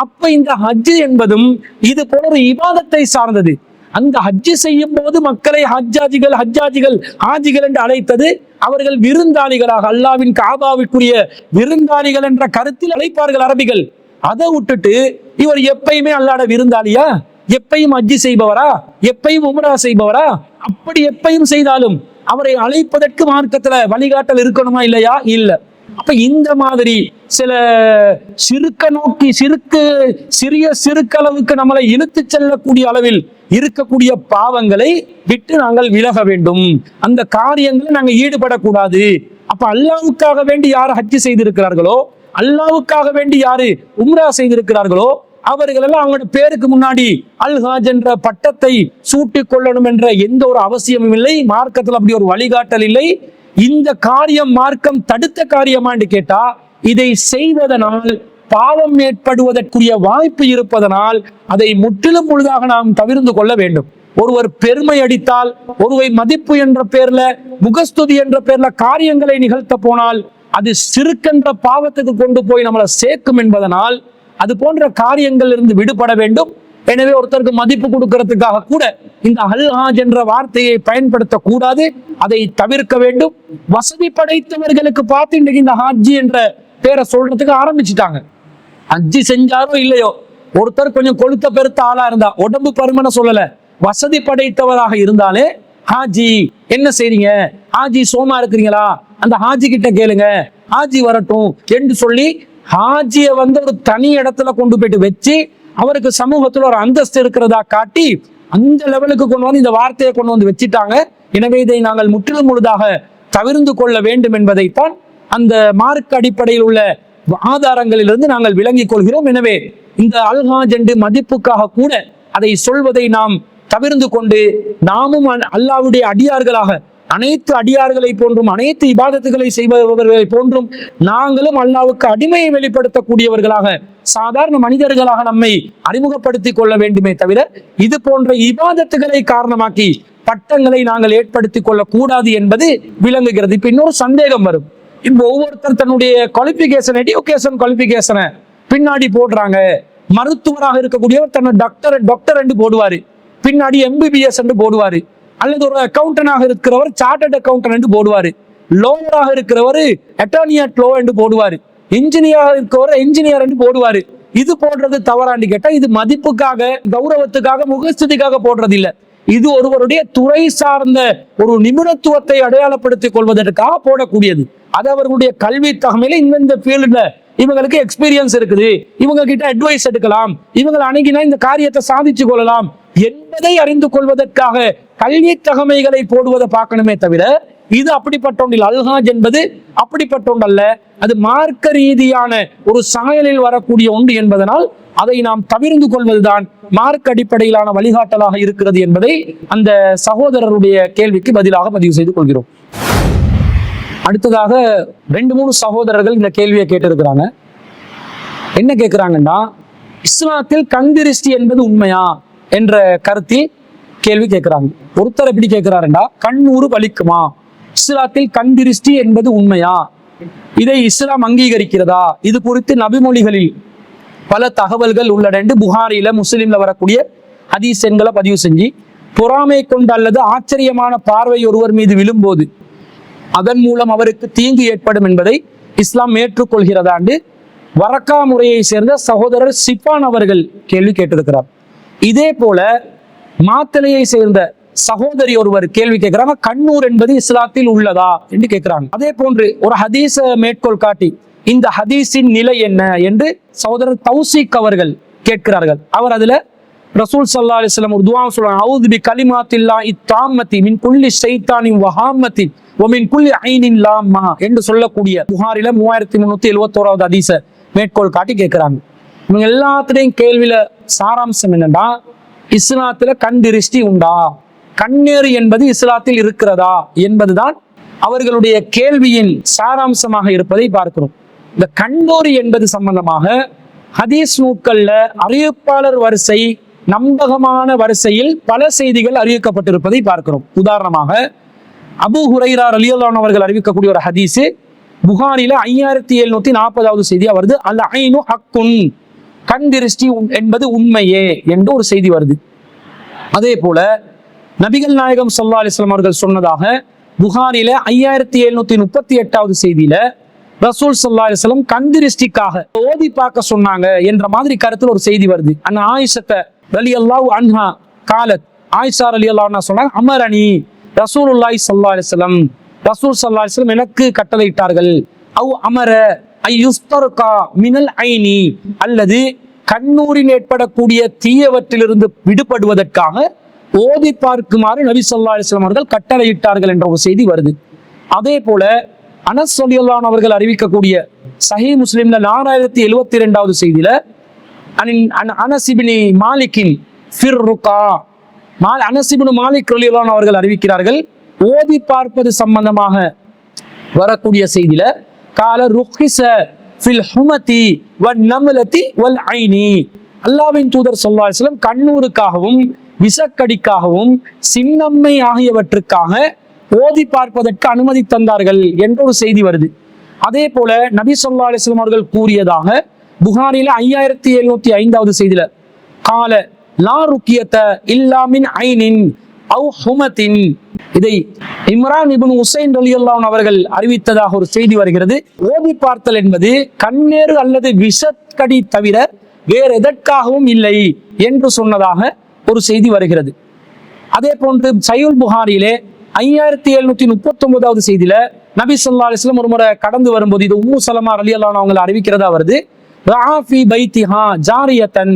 அப்ப இந்த ஹஜ் என்பதும் இது போல ஒரு இபாதத்தை சார்ந்தது. அந்த ஹஜ் செய்யும் போது மக்களை ஹஜ்ஜாஜிகள் ஹாஜிகள் என்று அழைத்தது அவர்கள் விருந்தாளிகளாக, அல்லாவின் காபாவிற்குரிய விருந்தாளிகள் என்ற கருத்தில் அழைப்பார்கள் அரபிகள். அதை விட்டுட்டு இவர் எப்பயுமே அல்லாட விருந்தாளியா, எப்பையும் ஹஜ் செய்பவரா, எப்பையும் உம்ரா செய்பவரா, அப்படி எப்பையும் செய்தாலும் அவரை அழைப்பதற்கு மார்க்கத்துல வழிகாட்டல் இருக்கணுமா இல்லையா? இல்ல. அப்ப இந்த மாதிரி சில சிறிய சிறுக்களவுக்கு நம்மளை இழுத்து செல்லக்கூடிய அளவில் இருக்கக்கூடிய பாவங்களை விட்டு நாங்கள் விலக வேண்டும். அந்த காரியங்களை நாங்கள் ஈடுபடக்கூடாது. அப்ப அல்லாஹ்வுக்காக வேண்டி யார் ஹஜ் செய்திருக்கிறார்களோ, அல்லாஹ்வுக்காக வேண்டி யாரு உம்ரா செய்திருக்கிறார்களோ, அவர்கள் எல்லாம் அவங்களோட பேருக்கு முன்னாடி அல்ஹாஜ் என்ற பட்டத்தை சூட்டிக் கொள்ளணும் என்ற எந்த ஒரு அவசியமும் இல்லை. மார்க்கத்தில் அப்படி ஒரு வழிகாட்டல் இல்லை. இந்த காரியம் மார்க்கம் தடுத்த காரியமா என்று கேட்டா, இதை செய்வதனால் பாவம் ஏற்படுவதற்குரிய வாய்ப்பு இருப்பதனால் அதை முற்றிலும் முழுதாக நாம் தவிர்த்து கொள்ள வேண்டும். ஒருவர் பெருமை அடித்தால், ஒருவை மதிப்பு என்ற பேர்ல, முகஸ்துதி என்ற பேர்ல காரியங்களை நிகழ்த்த போனால் அது சிறுக்கென்ற பாவத்துக்கு கொண்டு போய் நம்மளை சேர்க்கும் என்பதனால் அது போன்ற காரியங்கள் இருந்து விடுபட வேண்டும். எனவே ஒருத்தருக்கு மதிப்பு கொடுக்கறதுக்காக கூட இந்த அல்ஹாஜ் என்ற வார்த்தையை பயன்படுத்தக்கூடாது, அதை தவிர்க்க வேண்டும். வசதி படைத்தவர்களுக்கு பார்த்து இன்றைக்கு இந்த ஹாஜி என்ற பேரை சொல்றதுக்கு ஆரம்பிச்சுட்டாங்க. ஹஜ்ஜி செஞ்சாரோ இல்லையோ, ஒருத்தர் கொஞ்சம் கொழுத்த பெருத்த ஆளா இருந்தா, உடம்பு பருமனை சொல்லல, வசதி படைத்தவராக இருந்தாலே ஹாஜி என்ன செய்றீங்க, ஹாஜி சோமா இருக்கிறீங்களா, அந்த ஹாஜி கிட்ட கேளுங்க, ஹாஜி வரட்டும் என்று சொல்லி ஹாஜியை ஒரு தனி இடத்துல கொண்டு போயிட்டு வச்சு அவருக்கு சமூகத்துல ஒரு அந்தஸ்து இருக்கிறதா காட்டி அந்த லெவலுக்கு கொண்டு வந்து இந்த வார்த்தையை கொண்டு வந்து வச்சுட்டாங்க. எனவே இதை நாங்கள் முற்றிலும் முழுதாக தவிர்த்து கொள்ள வேண்டும் என்பதைத்தான் அந்த மார்க்க அடிப்படையில் உள்ள ஆதாரங்களிலிருந்து நாங்கள் விளங்கிக் கொள்கிறோம். எனவே இந்த அல்ஹாஜ் என்று மதிப்புக்காக கூட அதை சொல்வதை நாம் தவிர்த்து கொண்டு நாமும் அல்லாஹ்வுடைய அடியார்களாக, அனைத்து அடியார்களை போன்றும் அனைத்து இபாதத்துகளை செய்பவர்களை போன்றும் நாங்களும் அல்லாஹ்வுக்கு அடிமையை வெளிப்படுத்தக்கூடியவர்களாக, சாதாரண மனிதர்களாக நம்மை அறிமுகப்படுத்திக் கொள்ள வேண்டுமே தவிர இது போன்ற இபாதத்துகளை காரணமாக்கி பட்டங்களை நாங்கள் ஏற்படுத்திக் கொள்ளக்கூடாது என்பது விளங்குகிறது. இப்ப இன்னொரு சந்தேகம் வரும். இப்போ ஒவ்வொருத்தர் தன்னுடைய குவாலிபிகேஷன், எஜுகேஷன் குவாலிபிகேஷனை பின்னாடி போடுறாங்க. மருத்துவராக இருக்கக்கூடியவர் தன்னை டாக்டர் என்று போடுவாரு, பின்னாடி எம்பிபிஎஸ் என்று போடுவாரு. அல்லது ஒரு அக்கௌண்டனாக இருக்கிறவர் சார்ட்டர்ட் அக்கௌண்டன்ட் என்று போடுவாரு. லோயராக இருக்கிறவர் அட்டார்னி அட் லோ என்று போடுவாரு. இன்ஜினியராக இருக்கிறவர் என்ஜினியர் என்று போடுவாரு. இது போடுறது தவறான்னு கேட்டா, இது மதிப்புக்காக, கௌரவத்துக்காக, முகஸ்துதிக்காக போடுறது இல்லை. இது ஒருவருடைய துறை சார்ந்த ஒரு நிபுணத்துவத்தை அடையாளப்படுத்திக் கொள்வதற்காக போடக்கூடியது. அது அவர்களுடைய கல்வி தகமையில இந்த ஃபீல்ட்ல இவங்களுக்கு எக்ஸ்பீரியன்ஸ் இருக்குது, இவங்க கிட்ட அட்வைஸ் எடுக்கலாம், இவங்களை அணுகினா இந்த காரியத்தை சாதிச்சு கொள்ளலாம் என்பதை அறிந்து கொள்வதற்காக கல்வி தகமைகளை போடுவதை பார்க்கணுமே தவிர இது அப்படிப்பட்ட ஒன்றில் அல்ஹாஜ் என்பது அப்படிப்பட்ட ஒன்றல்ல. அது மார்க்க ரீதியான ஒரு சாயலில் வரக்கூடிய ஒன்று என்பதனால் அதை நாம் தவிர்த்து கொள்வதுதான் மார்க்க அடிப்படையிலான வழிகாட்டலாக இருக்கிறது என்பதை அந்த சகோதரருடைய கேள்விக்கு பதிலாக பதிவு செய்து கொள்கிறோம். அடுத்ததாக 2-3 சகோதரர்கள் இந்த கேள்வியை கேட்டிருக்கிறாங்க. என்ன கேட்கிறாங்கன்னா, இஸ்லாத்தில் கண்திருஷ்டி என்பது உண்மையா என்ற கருத்தில் கேள்வி கேட்கிறாங்க. ஒருத்தர் எப்படி கேட்கிறாருண்டா, கண்ணூறு பலிக்குமா, இஸ்லாத்தில் கண்திருஷ்டி என்பது உண்மையா, இதை இஸ்லாம் அங்கீகரிக்கிறதா, இது குறித்து நபிமொழிகளில் பல தகவல்கள் உள்ளன, புகாரில முஸ்லிம்ல வரக்கூடிய ஹதீஸ் எண்களை பதிவு செஞ்சு, பொறாமை கொண்டு அல்லது ஆச்சரியமான பார்வை ஒருவர் மீது விழும்போது அதன் மூலம் அவருக்கு தீங்கு ஏற்படும் என்பதை இஸ்லாம் ஏற்றுக்கொள்கிறதாண்டு வரக்கா முறையை சேர்ந்த சகோதரர் சிப்பான் அவர்கள் கேள்வி கேட்டிருக்கிறார். இதே போல மாத்தளையை சேர்ந்த சகோதரி ஒருவர் கேள்வி கேட்கிறாங்க, கண்ணூர் என்பது இஸ்லாத்தில் உள்ளதா என்று கேட்கிறாங்க. அதே போன்று ஒரு ஹதீஸ மேற்கோள் காட்டி இந்த ஹதீஸின் நிலை என்ன என்று சகோதரர் தௌசீக் அவர்கள் கேட்கிறார்கள். அவர் அதுல ரசூல் ஸல்லல்லாஹு அலைஹி வஸல்லம் ஒரு துஆ சொல்றாங்க, அஊது பி கலிமாத்தில்லாஹி தாம்மத்தி மின் குல்லி ஷைத்தானின் வஹாம்மத்தி வ மின் குல்லி ஐனின் லாம்மா என்று சொல்லக்கூடிய புகாரில 3371வது ஹதீஸ மேற்கோள் காட்டி கேட்கிறாங்க. இவங்க எல்லாத்துடையும் கேள்வியில சாராம்சம் என்னன்னா, இஸ்லாத்துல கண் திருஷ்டி உண்டா, கண்ணேறு என்பது இஸ்லாத்தில் இருக்கிறதா என்பதுதான் அவர்களுடைய கேள்வியின் சாராம்சமாக இருப்பதை பார்க்கிறோம். இந்த கண்ணோரி என்பது சம்பந்தமாக ஹதீஸ் நூட்கள்ல அறிவிப்பாளர் வரிசை, நம்பகமான வரிசையில் பல செய்திகள் அறிவிக்கப்பட்டிருப்பதை பார்க்கிறோம். உதாரணமாக அபூ ஹுரைரா ரலியல்லாஹு அன்ஹு அவர்கள் அறிவிக்கக்கூடிய ஒரு ஹதீஸ் புகாரில 5740வது செய்தியா வருது, அல் ஐனு ஹக்குன், கண் திருஷ்டி என்பது உண்மையே என்று ஒரு செய்தி வருது. அதே போல நபிகள் நாயகம் ஸல்லல்லாஹு அலைஹி வஸல்லம் அவர்கள் சொன்னதாக புகாரில 5738வது செய்தியில ரசூல் ஸல்லல்லாஹு அலைஹி வஸல்லம் கண் திருஷ்டிக்காக ஓதி பார்க்க சொன்னாங்க என்ற மாதிரி கருத்துல ஒரு செய்தி வருது. அன் ஆயிஷா ரலியல்லாஹு அன்ஹா காலத், ஆயிஷா ரலியல்லாஹு அன்ஹா சொன்னாங்க, அமரணி ரசூலுல்லாஹி ஸல்லல்லாஹு அலைஹி வஸல்லம், ரசூல் ஸல்லல்லாஹு அலைஹி வஸல்லம் எனக்கு கட்டளையிட்டார்கள், அவ் அமர ஐயுஸ்தர்கா மினல் ஐனி, அல்லது கண்ணூரில் ஏற்படக்கூடிய தீயவற்றிலிருந்து விடுபடுவதற்காக ஓதி பார்க்குமாறு நபி ஸல்லல்லாஹு அலைஹி வஸல்லம் அவர்கள் கட்டளையிட்டார்கள் என்ற ஒரு செய்தி வருது. அதே போல அனஸ் ரலியல்லாஹு அன்ஹு அவர்கள் அறிவிக்கக்கூடிய சஹீஹ் முஸ்லிம்ல 4072வது செய்தியில அனஸ் இப்னு மாலிக்கின் ஃபிர் ருகா, அனஸ் இப்னு மாலிக் ரலியல்லாஹு அன்ஹு அவர்கள் அறிவிக்கிறார்கள், ஓதி பார்ப்பது சம்பந்தமாக வரக்கூடிய செய்தியில கால ருஹிஸ ஃபில் ஹுமதி வன் நம்லதி வல் ஐனி, அல்லாஹ்வின் தூதர் ஸல்லல்லாஹு அலைஹி வஸல்லம் கண்ணூருக்காகவும் விசக்கடிக்காகவும் சின்னம்மை ஆகியவற்றுக்காக ஓதி பார்ப்பதற்கு அனுமதி தந்தார்கள் என்ற ஒரு செய்தி வருது. அதே போல நபி ஸல்லல்லாஹு அலைஹி வஸல்லம் அவர்கள் கூறியதாக புகாரில 5705வது செய்தியில கால லா ருக்கியத இல்லா மின் ஐனின் அவ் ஹுமத்தின், இதை இம்ரான் இப்னு உசைன் ரலியல்லாஹு அன்ஹு அவர்கள் அறிவித்ததாக ஒரு செய்தி வருகிறது. ஓதி பார்த்தல் என்பது கண்ணேறு அல்லது விஷக்கடி தவிர வேறு எதற்காகவும் இல்லை என்று சொன்னதாக ஒரு செய்தி வருகிறது. அதே போன்று சஹீஹுல் புகாரியிலே 5739வது செய்தியில நபி ஸல்லல்லாஹு அலைஹி வஸல்லம் ஒரு முறை கடந்து வரும்போது, இது உம்மு சலமா ரலியல்லாஹு அன்ஹா அவங்களை அறிவிக்கிறதா வருது, ரஆஃபி பைத்திஹா ஜாரியத்தன்,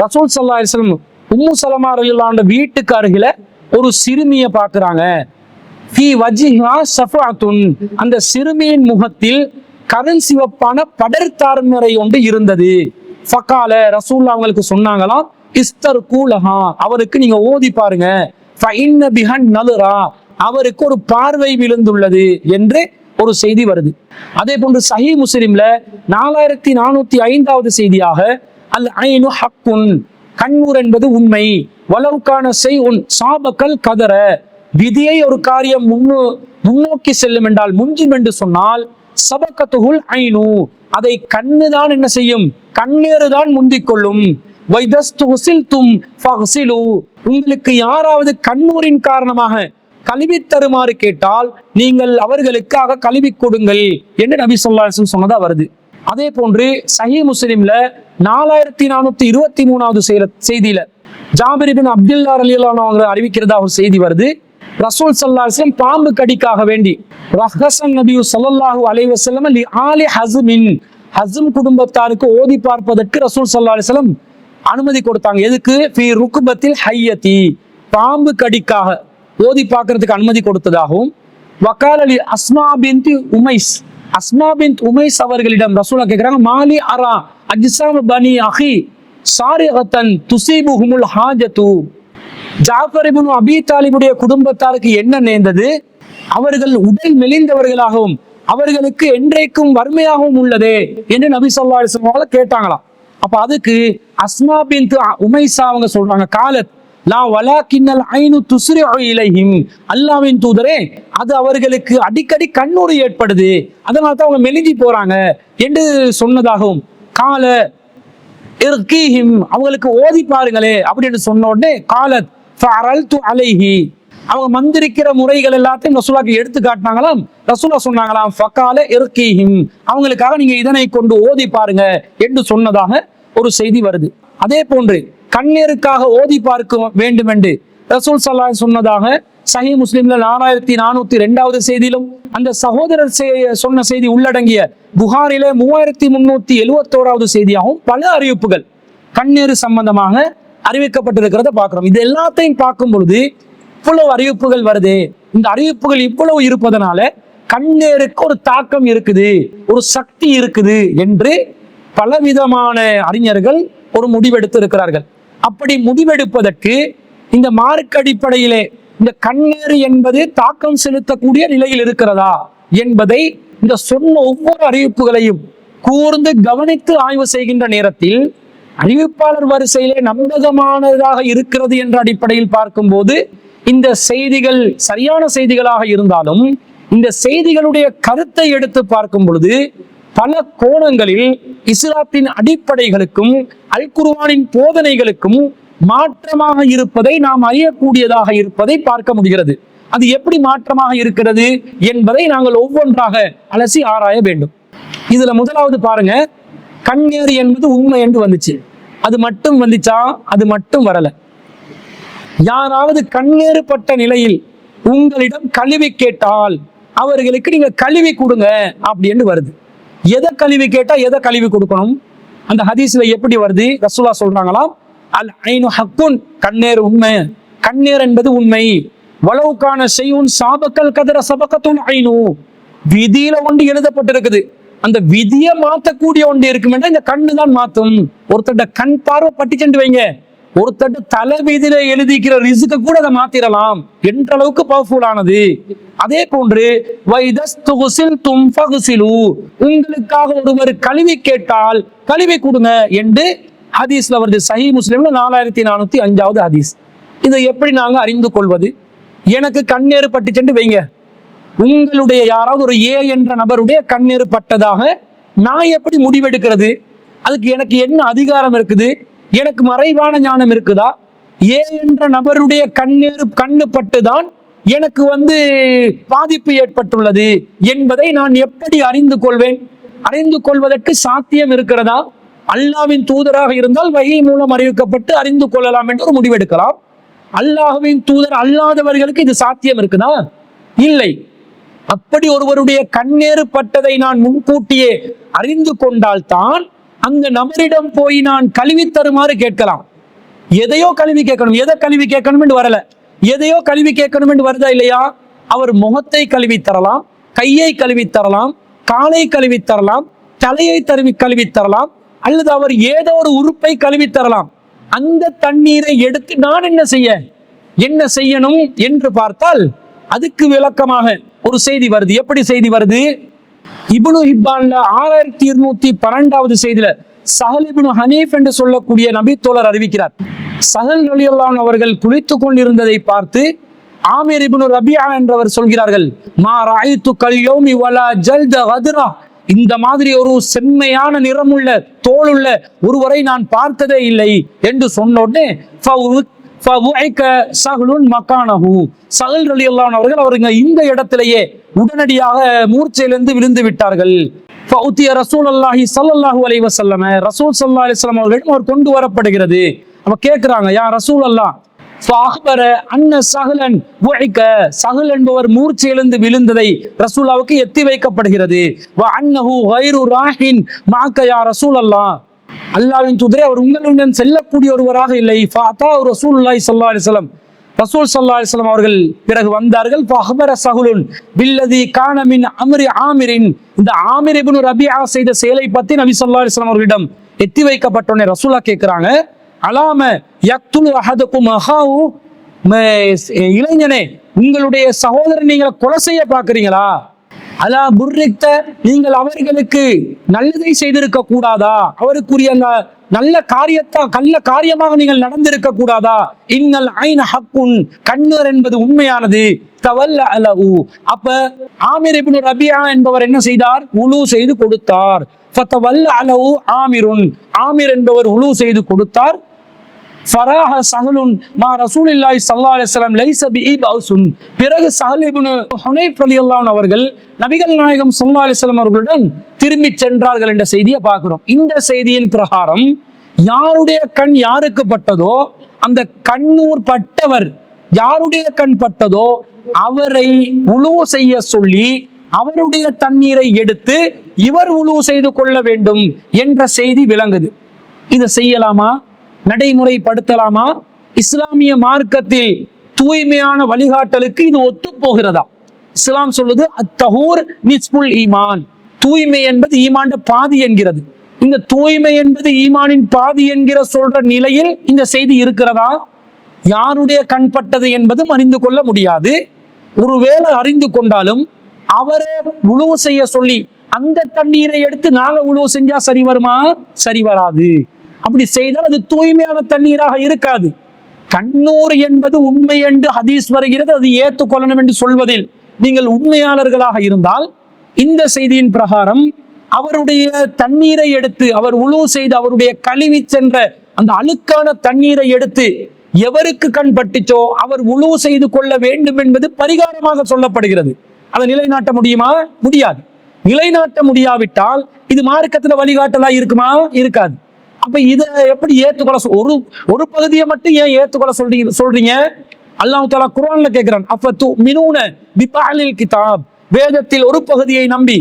ரசூல் ஸல்லல்லாஹு அலைஹி வஸல்லம் உம்மு சலமா ரலியல்லாஹு அன்ஹா வீட்டுக்கு அருகில ஒரு சிறுமியை பார்க்கிறாங்க. ஃபீ வஜ்ஹிஹா ஸஃபஅத்துன், அந்த சிறுமியின் முகத்தில் கருண் சிவப்பான படர்தார்மறை ஒன்று இருந்தது. ஃபகால, ரசூலுல்லாஹ் அவங்களுக்கு சொன்னாங்களாம், இஸ்தர்கூலஹா, அவருக்கு நீங்க ஓதி பாருங்க, ஃபஇன்ன பிஹன் நலுரா, அவருக்கு ஒரு பார்வை விழுந்துள்ளது என்று ஒரு செய்தி வருது. அதே போன்று சஹீஹ் முஸ்லிம்ல 4405வது செய்தியாக அல் ஐனு ஹக்குன், கண்ணூர் என்பது உண்மை, வலவுக்கான செய்உன் சாபக்கல் கதற, விதியை ஒரு காரியம் முன்னோக்கி செல்லும் என்றால் முஞ்சும் என்று சொன்னால் சபக்கத்துகுல் ஐனு, அதை கண்ணுதான் என்ன செய்யும், கண்ணேறுதான் முந்திக் கொள்ளும். உங்களுக்கு யாராவது கண்ணூரின் காரணமாக கழுவி தருமாறு கேட்டால் நீங்கள் அவர்களுக்காக கழுவி கொடுங்கள் என்று நபி ஸல்லல்லாஹு அலைஹி வஸல்லம் சொன்னதா வருது. அதே போன்று சஹீஹ் முஸ்லிம்ல 4423வது செய்தியில ஜாபிர் இப்னு அப்துல்லா ரலியல்லாஹு அன்ஹு அவங்க அறிவிக்கிறதா ஒரு செய்தி வருது. ரசூல் ஸல்லல்லாஹு அலைஹி வஸல்லம் பாம்பு கடிக்காக வேண்டி ரஹஸன் நபி ஸல்லல்லாஹு அலைஹி வஸல்லம் லி ஆலி ஹஸ்மின், ஹஸ்ம் குடும்பத்தாருக்கு ஓதி பார்ப்பதற்கு ரசூல் ஸல்லல்லாஹு அலைஹி வஸல்லம் அனுமதி கொடுத்தாங்க. எதுக்கு? ஃபீ ருக்பத்தில் ஹய்யதி, பாம்பு கடிக்காக ஓதி பார்க்கறதுக்கு அனுமதி கொடுத்ததாகவும், வகால லி அஸ்மா பின்த் உமைஸ், அஸ்மா பின்த் உமைஸ் அவர்களிடம் ரசூலுல்லாஹ் கேக்குறாங்க, மாலி அரா அஜ்ஸாம் பனி அஹி சாரிகத்தன் துஸீபுஹுமுல் ஹாஜது, ஜாஃபர் இப்னு அபீ தாலிபுடைய குடும்பத்தாருக்கு என்ன நேர்ந்தது, அவர்கள் உடல் மெலிந்தவர்களாகவும் அவர்களுக்கு என்றைக்கும் வறுமையாகவும் உள்ளதே என்று நபி ஸல்லல்லாஹு அலைஹி வஸல்லம் கேட்டாங்களாம். அப்ப அதுக்கு அஸ்மா பின்த் உமைஸா அவங்க சொல்றாங்க, காலத் லா வலாக்கின்னல் ஐனு துஸ்ரிஉ இலைஹிம், அல்லாஹ்வின் தூதரே, அது அவர்களுக்கு அடிக்கடி கண்ணூறு ஏற்படுது, அதனால தான் அவங்க மெலிஞ்சி போறாங்க என்று சொன்னதாகவும், கால இர்கீஹிம், அவங்களுக்கு ஓதி பாருங்களே அப்படின்னு சொன்ன உடனே காலத் ஃபஅரல்து அலைஹி, அவங்க மந்திரிக்கிற முறைகள் எல்லாத்தையும் ரசூலுல்லாஹ்க்கு எடுத்து காட்டினாங்களாம். ரசூலுல்லாஹ் சொன்னாங்களாம், ஃபகால இர்கீஹிம், அவங்களுக்காக நீங்க இதனை கொண்டு ஓதி பாருங்க என்று சொன்னதாக ஒரு செய்தி வருது. அதே போன்று கண்ணீருக்காக ஓதி பார்க்க வேண்டும் என்று ரசூல் ஸல்லல்லாஹு அலைஹி வஸல்லம் சொன்னதாக சஹீஹ் முஸ்லிம்ல 4402வது செய்தியிலும், அந்த சகோதரர் சொன்ன செய்தி உள்ளடங்கிய புகாரில 3371வது செய்தியாகவும் பல அறிவிப்புகள் கண்ணீர் சம்பந்தமாக அறிவிக்கப்பட்டிருக்கிறத பார்க்கிறோம். இது எல்லாத்தையும் பார்க்கும் பொழுது இவ்வளவு அறிவிப்புகள் வருது, இந்த அறிவிப்புகள் இவ்வளவு இருப்பதனால கண்ணீருக்கு ஒரு தாக்கம் இருக்குது, ஒரு சக்தி இருக்குது என்று பலவிதமான அறிஞர்கள் ஒரு முடிவெடுத்து இருக்கிறார்கள். அப்படி முடிவெடுப்பதற்கு இந்த மார்க்க அடிப்படையிலே இந்த கண்ணீர் என்பது தாக்கம் செலுத்தக்கூடிய நிலையில் இருக்கிறதா என்பதை இந்த சொன்ன ஒவ்வொரு அறிவிப்புகளையும் கூர்ந்து கவனித்து ஆய்வு செய்கின்ற நேரத்தில் அறிவிப்பாளர் வரிசையிலே நம்பகமானதாக இருக்கிறது என்ற அடிப்படையில் பார்க்கும்போது இந்த செய்திகள் சரியான செய்திகளாக இருந்தாலும் இந்த செய்திகளுடைய கருத்தை எடுத்து பார்க்கும் பொழுது பல கோணங்களில் இஸ்லாத்தின் அடிப்படைகளுக்கும் அல் குர்ஆனின் போதனைகளுக்கும் மாற்றமாக இருப்பதை நாம் அறியக்கூடியதாக இருப்பதை பார்க்க முடிகிறது. அது எப்படி மாற்றமாக இருக்கிறது என்பதை நாங்கள் ஒவ்வொன்றாக அலசி ஆராய வேண்டும். இதுல முதலாவது பாருங்க, கண்ணீர் என்பது உண்மை என்று வந்துச்சு. அது மட்டும் வந்துச்சா? அது மட்டும் வரல. யாராவது கண்ணீர் பட்ட நிலையில் உங்களிடம் கழுவி கேட்டால் அவர்களுக்கு நீங்க கழுவி கொடுங்க அப்படின்னு வருது. எதை கழுவி கேட்டா எதை கழுவி கொடுக்கணும்? அந்த ஹதீஸ்ல எப்படி வருது? ரசூலா சொல்றாங்களாம், அல் ஐனு ஹக்குன், கண்ணேர் உண்மை, கண்ணேர் என்பது உண்மை. வலவுக்கான செய்யும் சாபக்கல் கதிர சபக்கத்துன் ஐனு, விதியில ஒன்று எழுதப்பட்டிருக்குது, அந்த விதியை மாத்தக்கூடிய ஒன்று இருக்குமென்றா இந்த கண்ணு தான் மாத்தும். ஒருத்தட்ட கண் பார்வை பட்டி சென்று வைங்க, ஒருத்தட்ட தலை வீதியில எழுதிக்கிற ரிசுக்க கூட அதை மாத்திரலாம் என்ற அளவுக்கு பவர்ஃபுல் ஆனது. அதே போன்று உங்களுக்காக ஒருவர் கழுவி கேட்டால் கழுவி கொடுங்க என்று ஹதீஸ்ல வருது. சஹீஹ் முஸ்லிம்ல 4405வது ஹதீஸ். இதை எப்படி நாங்க அறிந்து கொள்வது? எனக்கு கண்ணேறு பட்டு சென்று வைங்க, உங்களுடைய யாராவது ஒரு ஏ என்ற நபருடைய கண்ணீர் பட்டதாக நான் எப்படி முடிவெடுக்கிறது? அதுக்கு எனக்கு என்ன அதிகாரம் இருக்குது? எனக்கு மறைவான ஞானம் இருக்குதா? ஏ என்ற நபருடைய கண்ணு பட்டுதான் எனக்கு பாதிப்பு ஏற்பட்டுள்ளது என்பதை நான் எப்படி அறிந்து கொள்வேன்? அறிந்து கொள்வதற்கு சாத்தியம் இருக்கிறதா? அல்லாஹ்வின் தூதராக இருந்தால் வஹி மூலம் அறிவிக்கப்பட்டு அறிந்து கொள்ளலாம் என்று ஒரு முடிவெடுக்கலாம். அல்லாஹ்வின் தூதர் அல்லாதவர்களுக்கு இது சாத்தியம் இருக்குதா? இல்லை. அப்படி ஒருவருடைய கண்ணேறு பட்டதை நான் முன்கூட்டியே அறிந்து கொண்டால்தான் அந்த நபரிடம் போய் நான் கழுவி தருமாறு கேட்கலாம். எதையோ கழுவி கேட்கணும், எதை கழுவி கேட்கணும் என்று வரல, எதையோ கழுவி கேட்கணும் என்று வருதா இல்லையா? அவர் முகத்தை கழுவி தரலாம், கையை கழுவி தரலாம், காலை கழுவி தரலாம், தலையை கழுவி தரலாம், அல்லது அவர் ஏதோ ஒரு உறுப்பை கழுவி தரலாம். அந்த தண்ணீரை எடுத்து நான் என்ன செய்யணும் என்று பார்த்தால் அதுக்கு விளக்கமாக ஒரு செய்தி வருது. எப்படி செய்தி வருது? இப்னு ஹிப்பான்ல 6212வது செய்தியில சஹல் இப்னு ஹனீஃப் என்று சொல்லக்கூடிய நபி தோழர் அறிவிக்கிறார். சஹல் ரலியல்லாஹு அன்ஹு அவர்கள் குளித்துக் கொண்டிருந்ததை பார்த்து ஆமிர் இப்னு ரபியா என்றவர் சொல்கிறார்கள், மா ரஅய்து கல் யௌமி வலா ஜல்த கத்ரா, இந்த மாதிரி ஒரு செம்மையான நிறமுள்ள தோளுள்ள ஒருவரை நான் பார்த்ததே இல்லை என்று சொன்ன உடனே அவர்கள் இந்த இடத்திலேயே உடனடியாக மூர்ச்சையிலிருந்து விழுந்து விட்டார்கள். அவர் கொண்டு வரப்படுகிறது. அவ கேட்கிறாங்க, யா ரசூல் அல்லாஹ், சஹல் என்பவர் மூர்ச்சையிலிருந்து விழுந்ததை ரசூலாவுக்கு எத்தி வைக்கப்படுகிறது. அல்லாஹ்வின் தூதரே, அவர் உங்களுடன் செல்லக்கூடிய ஒருவராக இல்லை. ரசூலுல்லாஹி ஸல்லல்லாஹு அலைஹி வஸல்லம், ரசூல் ஸல்லல்லாஹு அலைஹி வஸல்லம் அவர்கள் பிறகு வந்தார்கள். ஃபஅக்பர ஸஹலுன் பில்லதி கான மின் அம்ரி ஆமிரின், இந்த ஆமிர் இப்னு ரபியா செய்த செயலை பற்றி நபி ஸல்லல்லாஹு அலைஹி வஸல்லம் அவர்களிடம் எத்தி வைக்கப்பட்டோனே ரசூலா கேட்கிறாங்க, அலாம யக்துலு அஹதுக்கும் அஹாஹு, இளைஞனே, உங்களுடைய சகோதரன் நீங்கள் கொலை செய்ய பார்க்கிறீங்களா? அலா புர்ரிக்த, நீங்கள் அவர்களுக்கு நல்லதை செய்திருக்க கூடாதா? அவருக்குரிய நல்ல காரியமாக நீங்கள் நடந்திருக்க கூடாதா? இன்னல் ஐன ஹக்குன், கண்ணர் என்பது உண்மையானது. தவல்ல அலஹு, அப்ப ஆமிர் இப்னு ரபியா என்பவர் என்ன செய்தார்? உலு செய்து கொடுத்தார். ஃபதவல்ல அலஹு ஆமிருன், ஆமிர் என்பவர் உலு செய்து கொடுத்தார். ஃபராஹ சஹலுன் மா ரசூலுல்லாஹி ஸல்லல்லாஹு அலைஹி வஸல்லம் லைஸ பிஇபௌசுன், பிறகு சஹல் இப்னு ஹுனைஃப் ரலியல்லாஹு அன்ஹு அவர்கள் நபிகள் நாயகம் ஸல்லல்லாஹு அலைஹி வஸல்லம் அவர்களுடன் திரும்பி சென்றார்கள் என்ற செய்தியை பார்க்கிறோம். இந்த செய்தியின் பிரகாரம் யாருடைய கண் யாருக்கு பட்டதோ, அந்த கண்ணூர் பட்டவர் யாருடைய கண் பட்டதோ அவரை உலு செய்ய சொல்லி அவருடைய தண்ணீரை எடுத்து இவர் உலு செய்து கொள்ள வேண்டும் என்ற செய்தி விளங்குது. இதை செய்யலாமா? நடைமுறைப்படுத்தலாமா? இஸ்லாமிய மார்க்கத்தில் தூய்மையான வழிகாட்டலுக்கு இது ஒத்து போகிறதா? இஸ்லாம் சொல்லுது அத்தஹூர் நிஸ்புல் ஈமான், தூய்மை என்பது ஈமான் பாதி என்கிறது. இந்த தூய்மை என்பது ஈமானின் பாதி என்கிற சொல்ற நிலையில் இந்த செய்தி இருக்கிறதா? யாருடைய கண்பட்டது என்பதும் அறிந்து கொள்ள முடியாது. ஒருவேளை அறிந்து கொண்டாலும் அவரை உழுவு செய்ய சொல்லி அந்த தண்ணீரை எடுத்து நாங்க உழுவு செஞ்சா சரி வருமா? சரி வராது. அப்படி செய்தால் அது தூய்மையான தண்ணீராக இருக்காது. கண்ணூர் என்பது உண்மை என்று ஹதீஸ் வருகிறது, அது ஏற்றுக்கொள்ளணும் என்று சொல்வதில் நீங்கள் உண்மையாளர்களாக இருந்தால் இந்த செய்தியின் பிரகாரம் அவருடைய தண்ணீரை எடுத்து அவர் உழு செய்து அவருடைய கழுவி சென்ற அந்த அழுக்கான தண்ணீரை எடுத்து எவருக்கு கண் பட்டுச்சோ அவர் உழு செய்து கொள்ள வேண்டும் என்பது பரிகாரமாக சொல்லப்படுகிறது. அதை நிலைநாட்ட முடியுமா? முடியாது. நிலைநாட்ட முடியாவிட்டால் இது மார்க்கத்துல வழிகாட்டலா இருக்குமா? இருக்காது. அப்ப இதை எப்படி ஏற்றுக்கொள்ள? ஒரு பகுதியை மட்டும் ஏன் ஏற்றுக்கொள்ள சொல்றீங்க? அல்லாஹ் தஆலா குர்ஆன்ல கேட்கிறான், அஃபது மினூன பிபஅலில் கிதாப், வேதத்தில் ஒரு பகுதியை நம்பி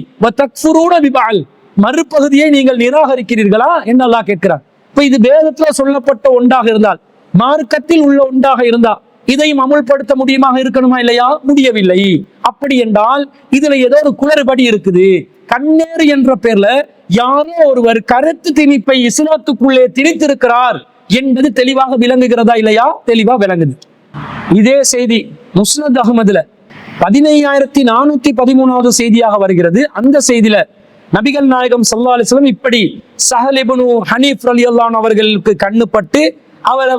மறுபகுதியை நீங்கள் நிராகரிக்கிறீர்களா என்று அல்லாஹ் கேட்கிறார். இப்ப இது வேதத்துல சொல்லப்பட்ட ஒன்றாக இருந்தால், மார்க்கத்தில் உள்ள ஒன்றாக இருந்தா இதையும் அமுல்படுத்த முடியுமாக இருக்கணுமா இல்லையா? முடியவில்லை. அப்படி என்றால் இதுல ஏதோ ஒரு குளறுபடி இருக்குது. கண்ணேறு என்ற பேர்ல யாரோ ஒருவர் கருத்து திணிப்பை இஸ்லாத்துக்குள்ளே திணித்திருக்கிறார் என்பது தெளிவாக விளங்குகிறதா இல்லையா? தெளிவா விளங்குது. இதே செய்தி முஸ்னத் அஹ்மதுல 15413வது செய்தியாக வருகிறது. அந்த செய்தியில நபிகள் நாயகம் ஸல்லல்லாஹு அலைஹி வஸல்லம் இப்படி ஸஹல் இப்னு ஹனீஃப் ரலியல்லாஹு அன்ஹு அவர்களுக்கு கண்ணுப்பட்டு அவரை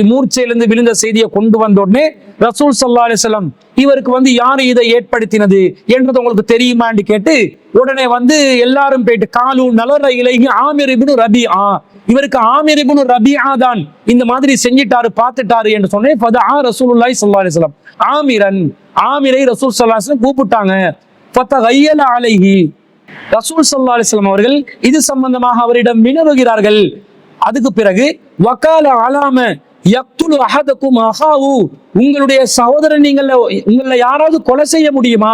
மூர்ச்சையிலிருந்து விழுந்த செய்தியை கொண்டு வந்த உடனே ரசூல் ஸல்லல்லாஹு அலைஹி வஸல்லம் இவருக்கு யாரு இதை ஏற்படுத்தினது என்றது உங்களுக்கு தெரியுமான்னு கேட்டு உடனே எல்லாரும் போயிட்டு காலு நலர இலைஹி ஆமிர் இப்னு ரபிஆ, இவருக்கு ஆமிர் இப்னு ரபிஆ தான் இந்த மாதிரி செஞ்சிட்டாரு பார்த்துட்டாரு என்று சொன்னேன். ஃபதஆ ரசூலுல்லாஹி ஸல்லல்லாஹு அலைஹி வஸல்லம் ஆமிரை ரசூல் ஸல்லல்லாஹு அலைஹி வஸல்லம் கூப்பிட்டாங்க. ஃபதகய்யல அலைஹி, ரசூல் ஸல்லல்லாஹு அலைஹி வஸல்லம் அவர்கள் இது சம்பந்தமாக அவரிடம் வினவுகிறார்கள். அதுக்கு பிறகு வகால அலாம யக்துலு அஹதகும் அஹாவு, உங்களுடைய சகோதரன் உங்களை யாராவது கொலை செய்ய முடியுமா?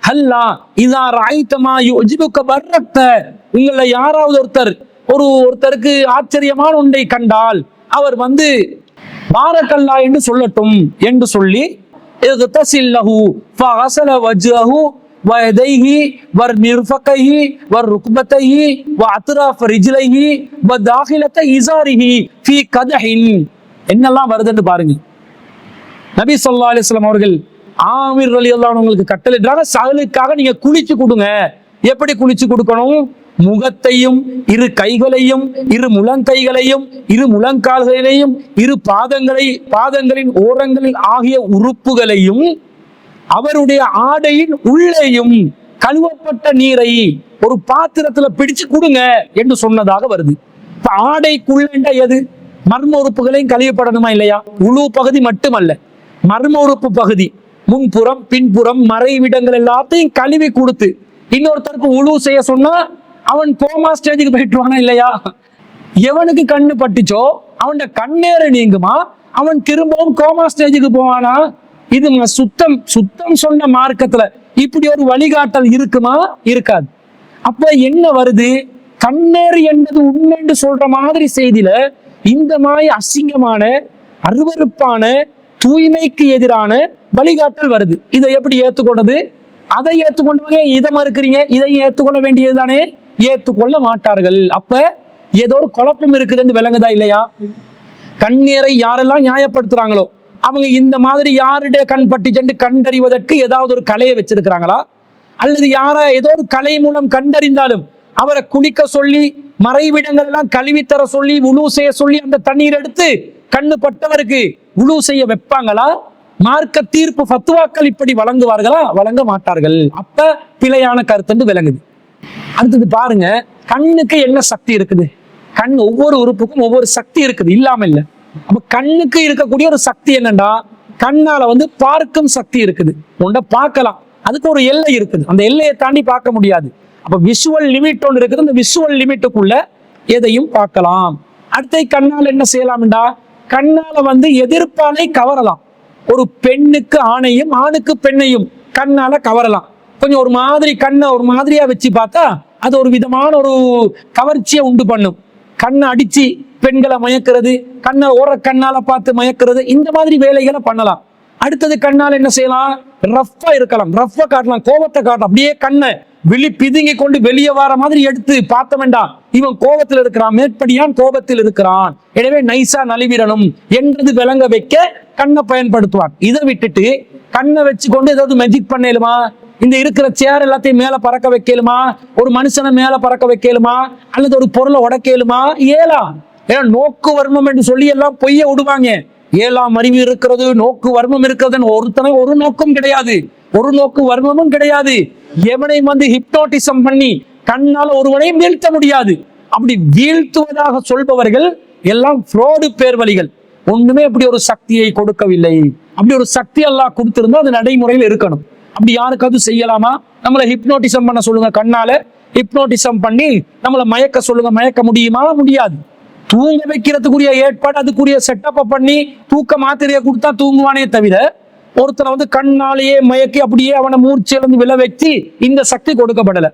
ஹல்லா இதா ரஐதமா யுஜிபுக பர்ரக்த, உங்களை யாராவது ஒருத்தருக்கு ஆச்சரியமான ஒன்றை கண்டால் அவர் பாரக்கல்லா என்று சொல்லட்டும் என்று சொல்லி இக்தஸில்லஹு ஃபகஸல வஜ்ஹஹு ويديه ومرفقيه وركبتيه واطراف رجليه وداخله ازاره في قدح. என்னெல்லாம் வருதுன்னு பாருங்க. நபி ஸல்லல்லாஹு அலைஹி வஸல்லம் அவர்கள் ஆமிர் ரலியல்லாஹு அன்ஹு கட்டளையிடுறாங்க, சஹலுக்காக நீங்க குளிச்சு கொடுங்க. எப்படி குளிச்சு கொடுக்கணும்? முகத்தையும் இரு கைகளையும் இரு முழங்கைகளையும் இரு முழங்கால்களையும் இரு பாதங்களின் ஓரங்களில் ஆகிய உறுப்புகளையும் அவருடைய ஆடையின் உள்ளேயும் கழுவப்பட்ட நீரை ஒரு பாத்திரத்துல பிடிச்சு கொடுங்க என்று சொன்னதாக வருது. இப்ப ஆடைக்குள்ள எது? மர்ம உறுப்புகளையும் கழுவப்படணுமா இல்லையா? உழு பகுதி மட்டுமல்ல, மர்ம உறுப்பு பகுதி, முன்புறம் பின்புறம் மறைவிடங்கள் எல்லாத்தையும் கழுவி கொடுத்து இன்னொருத்தருக்கு உழு செய்ய சொன்னா அவன் கோமா ஸ்டேஜுக்கு போயிட்டுவானா இல்லையா? எவனுக்கு கண்ணு பட்டுச்சோ அவன் கண்ணேற நீங்குமா, அவன் திரும்பவும் கோமா ஸ்டேஜுக்கு போவானா? இது சுத்தம் சொன்ன மார்க்கத்துல இப்படி ஒரு வழிகாட்டல் இருக்குமா? இருக்காது. அப்ப என்ன வருது? கண்ணேறு என்பது உண்மைன்னு சொல்ற மாதிரி செய்தியில இந்த மாதிரி அசிங்கமான அருவருப்பான தூய்மைக்கு எதிரான வழிகாட்டல் வருது. இதை எப்படி ஏத்துக்கொண்டது? அதை ஏத்துக்கொண்டவங்க இதை மறுக்கிறீங்க, இதை ஏத்துக்கொள்ள வேண்டியதுதானே? ஏத்துக்கொள்ள மாட்டார்கள். அப்ப ஏதோ ஒரு குழப்பம் இருக்குதுன்னு விளங்குதா இல்லையா? கண்ணீரை யாரெல்லாம் நியாயப்படுத்துறாங்களோ அவங்க இந்த மாதிரி யாருடைய கண் பட்டுச்சென்று கண்டறிவதற்கு ஏதாவது ஒரு கலையை வச்சிருக்கிறாங்களா? அல்லது ஏதோ ஒரு கலை மூலம் கண்டறிந்தாலும் அவரை குளிக்க சொல்லி மறைவிடங்கள் எல்லாம் கழுவித்தர சொல்லி உழு செய்ய சொல்லி அந்த தண்ணீர் எடுத்து கண்ணு பட்டவருக்கு உழு செய்ய வைப்பாங்களா? மார்க்க தீர்ப்பு ஃபத்வாக்கள் இப்படி வழங்குவார்களா? வழங்க மாட்டார்கள். அப்ப பிழையான கருத்து விளங்குது. அடுத்தது பாருங்க, கண்ணுக்கு என்ன சக்தி இருக்குது? கண் ஒவ்வொரு உறுப்புக்கும் ஒவ்வொரு சக்தி இருக்குது, இல்லாம இல்லை. அப்ப கண்ணுக்கு இருக்கக்கூடிய ஒரு சக்தி என்னன்னா, கண்ணால பார்க்கும் சக்தி இருக்குது. ஒன்றை பார்க்கலாம், அதுக்கு ஒரு எல்லை இருக்குது, அந்த எல்லையை தாண்டி பார்க்க முடியாது. அப்ப விஷுவல் லிமிட் ஒன்று இருக்குது, அந்த விஷுவல் லிமிட்டுக்குள்ள எதையும் பார்க்கலாம். அடுத்த கண்ணால் என்ன செய்யலாம்டா, கண்ணால எதிர்ப்பாலை கவரலாம். ஒரு பெண்ணுக்கு ஆணையும் ஆணுக்கு பெண்ணையும் கண்ணால கவரலாம். கொஞ்சம் ஒரு மாதிரி கண்ணை ஒரு மாதிரியா வச்சு பார்த்தா அது ஒரு விதமான ஒரு கவர்ச்சியை உண்டு பண்ணும். கண்ணை அடிச்சு பெண்களை மயக்கிறது, கண்ணை கண்ணால பார்த்து மயக்கிறது, இந்த மாதிரி வேலைகளை பண்ணலாம். அடுத்தது கண்ணால் என்ன செய்யலாம்? ரஃப்பா இருக்கலாம், ரஃப்பா காட்டலாம், கோபத்தை காட்டலாம். அப்படியே கண்ணை விழி பிதுங்கி கொண்டு வெளியே வர மாதிரி எடுத்து பார்த்த வேண்டாம், இவன் கோபத்தில் இருக்கிறான், மேற்படியான் கோபத்தில் இருக்கிறான், எனவே நைசா நலிவிடணும் என்றது விளங்க வைக்க கண்ணை பயன்படுத்துவான். இதை விட்டுட்டு கண்ணை வச்சு கொண்டு ஏதாவது மேஜிக் பண்ணலுமா? இந்த இருக்கிற சேர் எல்லாத்தையும் மேல பறக்க வைக்கலுமா? ஒரு மனுஷனை மேல பறக்க வைக்கலுமா? அல்லது ஒரு பொருளை உடைக்கலுமா? ஏலா. ஏன்னா நோக்கு வர்மம் என்று சொல்லி எல்லாம் பொய்ய விடுவாங்க. ஏழாம் அறிவு இருக்கிறது, நோக்கு வர்மம் இருக்கிறதுன்னு ஒரு நோக்கம் கிடையாது, ஒரு நோக்கு வர்மமும் கிடையாது. எவனை ஹிப்னோட்டிசம் பண்ணி கண்ணால ஒருவனையும் வீழ்த்த முடியாது. அப்படி வீழ்த்துவதாக சொல்பவர்கள் எல்லாம் ஃப்ராடு பேர்வழிகள். ஒண்ணுமே அப்படி ஒரு சக்தியை கொடுக்கவில்லை. அப்படி ஒரு சக்தி எல்லாம் கொடுத்திருந்தா அது நடைமுறையில் இருக்கணும். அப்படி யாருக்காவது செய்யலாமா? நம்மளை ஹிப்னோட்டிசம் பண்ண சொல்லுங்க, கண்ணால ஹிப்னோட்டிசம் பண்ணி நம்மளை மயக்க சொல்லுங்க, மயக்க முடியுமா? முடியாது. தூங்க வைக்கிறதுக்குரிய ஏற்பாடு, அதுக்குரிய செட்டப்பை பண்ணி தூக்க மாத்திரையை கொடுத்தா தூங்குவானே தவிர ஒருத்தரை வந்து கண்ணாலேயே மயக்கி அப்படியே அவனை மூர்ச்சியிலிருந்து விழ வச்சு இந்த சக்தி கொடுக்கப்படல.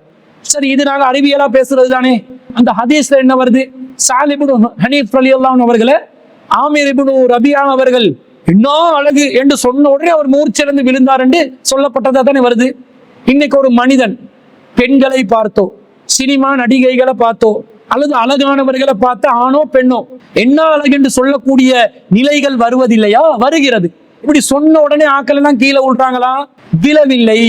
சரி, இது நாங்க அறிவியலா பேசுறது தானே. அந்த ஹதீஸ்ல என்ன வருது? சாலிபுன் ஹனீஃப் ரலியல்லாஹு அன்ஹு அவர்களை ஆமீர் இப்னு ரபியா அவர்கள் என்ன அழகு என்று சொன்ன உடனே அவர் மூர்ச்சியிலிருந்து விழுந்தார் என்று சொல்லப்பட்டதா தானே வருது. இன்னைக்கு ஒரு மனிதன் பெண்களை பார்த்தோ, சினிமா நடிகைகளை பார்த்தோ, அல்லது அழகானவர்களை பார்த்து ஆணோ பெண்ணோ என்ன அழகு என்று சொல்லக்கூடிய நிலைகள் வருவதில்லையா? வருகிறது. இப்படி சொன்ன உடனே ஆக்கள் எல்லாம் கீழே விழுறாங்களா? விழவில்லை.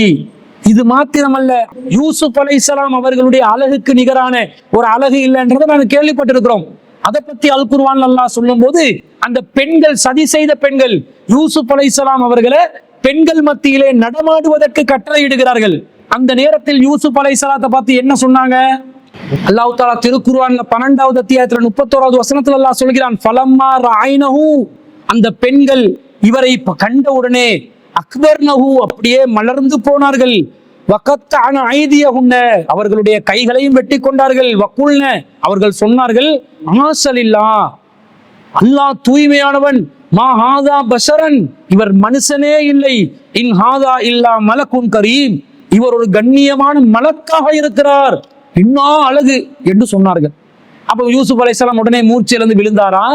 இது மாத்திரமல்ல, யூசுப் அலைஹிஸ்ஸலாம் அவர்களுடைய அழகுக்கு நிகரான ஒரு அழகு இல்லைன்றதை நாங்கள் கேள்விப்பட்டிருக்கிறோம். அதை பத்தி அல் குர்ஆன் அல்லாஹ் சொல்லும் போது அந்த பெண்கள், சதி செய்த பெண்கள் யூசுப் அலைஹிஸ்ஸலாம் அவர்களை பெண்கள் மத்தியிலே நடமாடுவதற்கு கட்டளையிடுகிறார்கள். அந்த நேரத்தில் யூசுப் அலைஹிஸ்ஸலாத்தை பார்த்து என்ன சொன்னாங்க? அல்லாஹ் தஆலா திருக்குர்ஆன்ல 12வது அத்தியாயத்துல 31வது வசனத்துல அல்லாஹ் சொல்கிறான், ஃபலம்மா ரஅய்னஹு, அந்த பெண்கள் இவரை கண்ட உடனே அக்பர்னஹு, அப்படியே மலர்ந்து போனார்கள். வகத்தஅன ஐதியஹுன்ன, அவர்களுடைய கைகளையும் வெட்டி கொண்டார்கள். வகுல்ன, அவர்கள் சொன்னார்கள், ஆஸலில்லா, அல்லாஹ் தூய்மையானவன், மா ஹாதா பஷரன், இவர் மனுஷனே இல்லை, இன் ஹாதா இல்லா மலக்குன் கரீம், இவர் ஒரு கண்ணியமான மலக்காக இருக்கிறார், இன்னும் அழகு என்று சொன்னார்கள். அப்போ யூசுப் அலைஹிஸ்ஸலாம் உடனே மூர்ச்சியிலிருந்து விழுந்தாரா?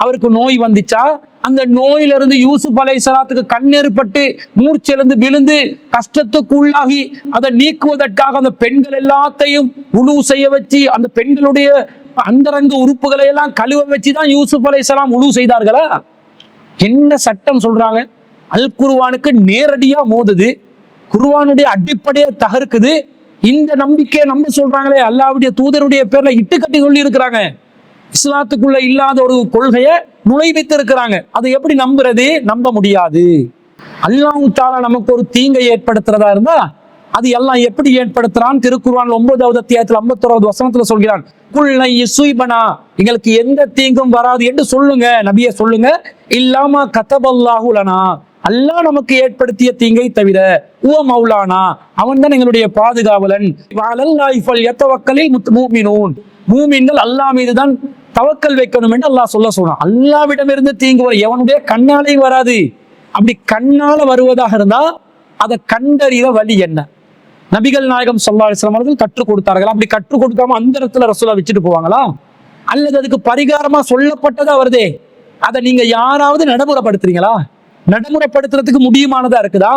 அவருக்கு நோய் வந்துச்சா? அந்த நோயிலிருந்து யூசுப் அலைஹிஸ்ஸலாத்துக்கு கண்ணேற்பட்டு மூர்ச்சியிலிருந்து விழுந்து கஷ்டத்துக்குள்ளாகி அதை நீக்குவதற்காக அந்த பெண்கள் எல்லாத்தையும் உழு செய்ய வச்சு அந்த பெண்களுடைய அந்தரங்க உறுப்புகளை எல்லாம் கழுவ வச்சுதான் யூசுப் அலைஹிஸ்ஸலாம் உழு செய்தார்களா? என்ன சட்டம் சொல்றாங்க? அல் குர்ஆனுக்கு நேரடியா மோதுது, குர்ஆனுடைய அடிப்படையை தகர்க்குது. இந்த நம்பிக்கையை நம்ப சொல்றாங்களே, அல்லாஹ்வுடைய தூதருடைய பேர்ல இட்டு கட்டி சொல்லி இருக்கிறாங்க. இஸ்லாத்துக்குள்ள இல்லாத ஒரு கொள்கையை நுழைவித்து இருக்கிறாங்க. அதை எப்படி நம்புறது? நம்ப முடியாது. அல்லாஹ் தஆலா நமக்கு ஒரு தீங்கை ஏற்படுத்துறதா இருந்தா அது எல்லாம் எப்படி ஏற்படுத்துறான்? திருக்குர்ஆன் 9வது அத்தியாயத்துல 51வது வசனத்துல சொல்கிறான், குல்லை யுஸீபனா, எங்களுக்கு எந்த தீங்கும் வராது என்று சொல்லுங்க, நபியே சொல்லுங்க, இல்லாமா கதபல்லாஹு லனா, அல்லாஹ் நமக்கு ஏற்படுத்திய தீங்கை தவிர, உவ மௌலானா, அவன் தான் எங்களுடைய பாதுகாவலன், வஅலல்லாஹி ஃபல்யதவக்கலில் முஃமினூன், மூமின்கள் அல்லாஹ் மீது தான் தவக்கல் வைக்கணும் என்று அல்லாஹ் சொல்றான். அல்லாஹ்விடமிருந்து தீங்கு வர எவனுடைய கண்ணாலையும் வராது. அப்படி கண்ணால வருவதாக இருந்தா அதை கண்டறிய வழி என்ன? நபிகள் நாயகம் ஸல்லல்லாஹு அலைஹி வஸல்லம் அவர்கள் கற்றுக் கொடுத்தார்கள். அப்படி கற்றுக் கொடுக்காம அந்த இடத்துல ரசூலா வச்சுட்டு போவாங்களா? அல்லது அதுக்கு பரிகாரமா சொல்லப்பட்டதா வருதே, அதை நீங்க யாராவது நடைமுறைப்படுத்துறீங்களா? நடைமுறைப்படுத்துறதுக்கு முடியுமானதா இருக்குதா?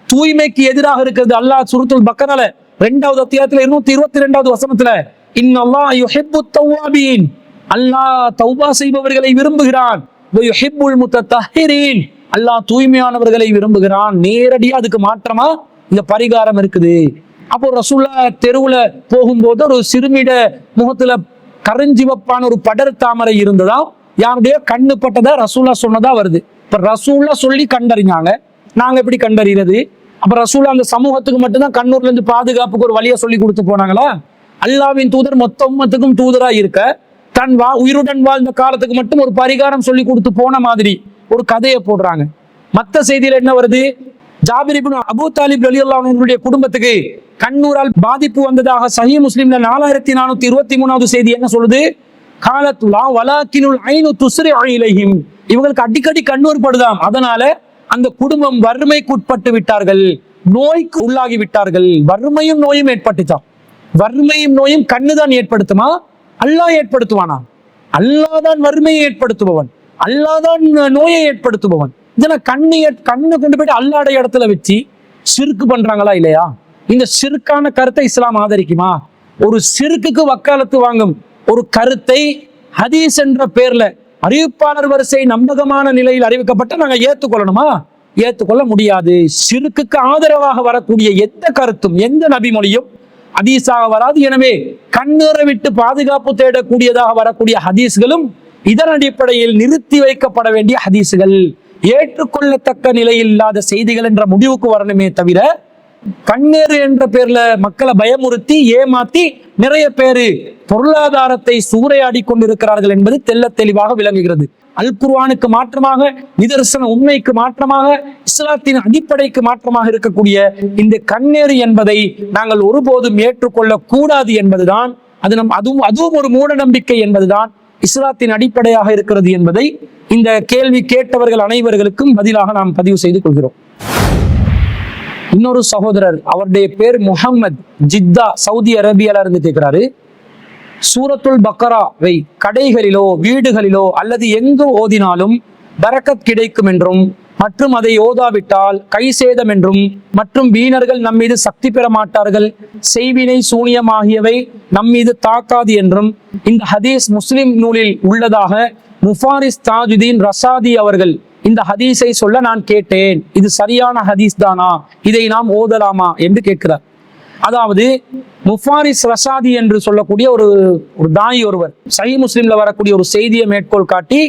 தூய்மைக்கு எதிராக இருக்கிறது. அல்லாஹ் சூரத்துல் பக்கரால 2வது அத்தியாயத்துல 222வது வசனத்துல, இன்னல்லாஹ் யுஹிப்புத் தவ்வாபீன், அல்லாஹ் தௌபா செய்பவர்களை விரும்புகிறான், வ யுஹிப்புல் முத்தத்தஹிரீன், அல்லாஹ் தூய்மையானவர்களை விரும்புகிறான். நேரடியா அதுக்கு மாற்றமா இந்த பரிகாரம் இருக்குது. அப்போ ரசூலுல்லாஹ் தெருவுல போகும்போது ஒரு சிறுமிட முகத்துல கருஞ்சிவப்பான ஒரு படர் தாமரை இருந்ததா, யாருடைய கண்ணு பட்டதா ரசூலுல்லாஹ் சொன்னதா வருது. இப்ப ரசூலுல்லாஹ் சொல்லி கண்டறிஞ்சாங்க, நாங்க எப்படி கண்டறிகிறது? அப்ப ரசூலுல்லாஹ் அந்த சமூகத்துக்கு மட்டும்தான் கண்ணூர்ல இருந்து பாதுகாப்புக்கு ஒரு வழியை சொல்லி கொடுத்து போனாங்களா? அல்லாஹ்வின் தூதர் மொத்த உம்மத்துக்கும் தூதரா இருக்க, தன் உயிருடன் வாழ்ந்த காலத்துக்கு மட்டும் ஒரு பரிகாரம் சொல்லி கொடுத்து போன மாதிரி ஒரு கதையை போடுறாங்க. மத்த செய்தியில என்ன வருது? ஜாபிர் இப்னு அபூ தாலிப் ரலியல்லாஹு அன்ஹுடைய குடும்பத்துக்கு கண்ணூரால் பாதிப்பு வந்ததாக சஹீஹ் முஸ்லிம்ல 4423வது செய்தி என்ன சொல்லுது? காலத்துலா வலாக்கினுல் ஐனு துஸ்ரிஉ இலைஹிம், இவங்களுக்கு அடிக்கடி கண்ணூர் படுதாம், அதனால அந்த குடும்பம் வறுமைக்குட்பட்டு விட்டார்கள், நோய்க்கு உள்ளாகி விட்டார்கள். வறுமையும் நோயும் ஏற்பட்டுச்சாம். வறுமையும் நோயும் கண்ணுதான் ஏற்படுத்துமா? அல்லாஹ் ஏற்படுத்துவானா? அல்லாஹ் தான் வறுமையை ஏற்படுத்துபவன், அல்லாஹ் தான் நோயை ஏற்படுத்துபவன். இதெல்லாம் கண்ணை கொண்டு போயிட்டு அல்லாஹ்வுடைய இடத்துல வச்சு ஷிர்க் பண்றாங்களா இல்லையா? இந்த ஷிர்கான கருத்தை இஸ்லாம் ஆதரிக்குமா? ஒரு ஷிர்க்குக்கு வக்காலத்து வாங்கும் ஒரு கருத்தை ஹதீஸ் என்ற பேர்ல அறிவிப்பாளர் வரிசை நம்பகமான நிலையில் அறிவிக்கப்பட்ட நாங்க ஏற்றுக்கொள்ளணுமா? ஏற்றுக்கொள்ள முடியாது. ஷிர்க்குக்கு ஆதரவாக வரக்கூடிய எந்த கருத்தும் எந்த நபிமொழியும் ஹதீஸாக வராது. எனவே கண்ணீரை விட்டு பாதுகாப்பு தேடக்கூடியதாக வரக்கூடிய ஹதீஸ்களும் இதன் அடிப்படையில் நிறுத்தி வைக்கப்பட வேண்டிய ஹதீஸ்கள், ஏற்றுக்கொள்ளத்தக்க நிலையில் இல்லாத செய்திகள் என்ற முடிவுக்கு வரணுமே தவிர, கண்ணீர் என்ற பேர்ல மக்களை பயமுறுத்தி ஏமாத்தி நிறைய பேரு பொருளாதாரத்தை சூறையாடி கொண்டிருக்கிறார்கள் என்பது தெல்ல தெளிவாக விளங்குகிறது. அல் குர்ஆனுக்கு மாற்றமாக, நிதர்சன உண்மைக்கு மாற்றமாக, இஸ்லாத்தின் அடிப்படைக்கு மாற்றமாக இருக்கக்கூடிய இந்த கண்ணீர் என்பதை நாங்கள் ஒருபோதும் ஏற்றுக்கொள்ள கூடாது என்பதுதான், அதுவும் ஒரு மூட நம்பிக்கை என்பதுதான் இஸ்லாத்தின் அடிப்படையாக இருக்கிறது என்பதை இந்த கேள்வி கேட்டவர்கள் அனைவர்களுக்கும் பதிலாக நாம் பதிவு செய்து கொள்கிறோம். இன்னொரு சகோதரர், அவருடைய பேர் முஹம்மத், ஜித்தா, சவுதி அரேபியால இருந்து கேட்கிறாரு, சூரத்துல் பக்கராவை கடைகளிலோ வீடுகளிலோ அல்லது எங்கு ஓதினாலும் பரக்கத் கிடைக்கும் என்றும் மற்றும் அதை ஓதாவிட்டால் கை சேதம் என்றும் மற்றும் வீணர்கள் நம்மீது சக்தி பெற மாட்டார்கள், செய்வினை சூனியம் ஆகியவை நம்மீது தாக்காது என்றும் இந்த ஹதீஸ் முஸ்லிம் நூலில் உள்ளதாக முஃபாரிஸ் தாஜுதீன் ரசாதி அவர்கள் இந்த ஹதீஸை சொல்ல நான் கேட்டேன். இது சரியான ஹதீஸ் தானா? இதை நாம் ஓதலாமா என்று கேட்கிறார். அதாவது முஃபாரிஸ் ரசாதி என்று சொல்லக்கூடிய ஒரு தாய் ஒருவர் சஹீஹ் முஸ்லிம்ல வரக்கூடிய ஒரு செய்தியை மேற்கோள் காட்டி,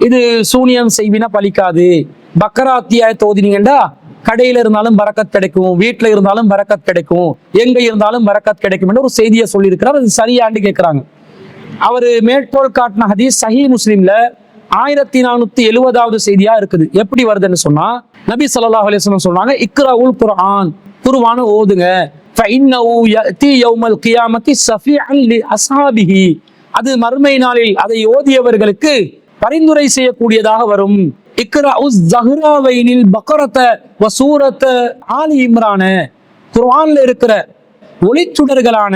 இது சூனியம் செய்வினா பலிக்காது, பக்கரா அத்தியாயத்தை ஓதினீங்கண்டா கடையில இருந்தாலும் பரக்கத் கிடைக்கும், வீட்டுல இருந்தாலும் பரக்கத் கிடைக்கும், எங்க இருந்தாலும் பரக்கத் கிடைக்கும் என்று ஒரு செய்தியை சொல்லியிருக்கிறார். அது சரியாண்டு கேட்கிறாங்க. அவரு மேற்கோள் காட்டின ஹதீஸ் சஹீஹ் முஸ்லிம்ல 1470வது செய்தியா இருக்குது. எப்படி வருதுன்னு சொன்னா, நபி ஸல்லல்லாஹு அலைஹி வஸல்லம் சொல்றாங்க, இக்ராஉல் குர்ஆன், குர்ஆனை ஓதுங்க, ஃபஇன்னஹு யஅதி யௌமல் கியாமத்தி ஸஃபிஅன் லிஅஸ்ஹாபிஹி, அது மறுமை நாளில் அதை ஓதியவர்களுக்கு பரிந்துரை செய்யக்கூடியதாக வரும். இக்ராஉஸ் ஸஹ்ராவைனில் பக்ரத வ சூரத ஆலி இம்ரான, குர்ஆன்ல இருக்கிற ஒளிச்சுடர்களான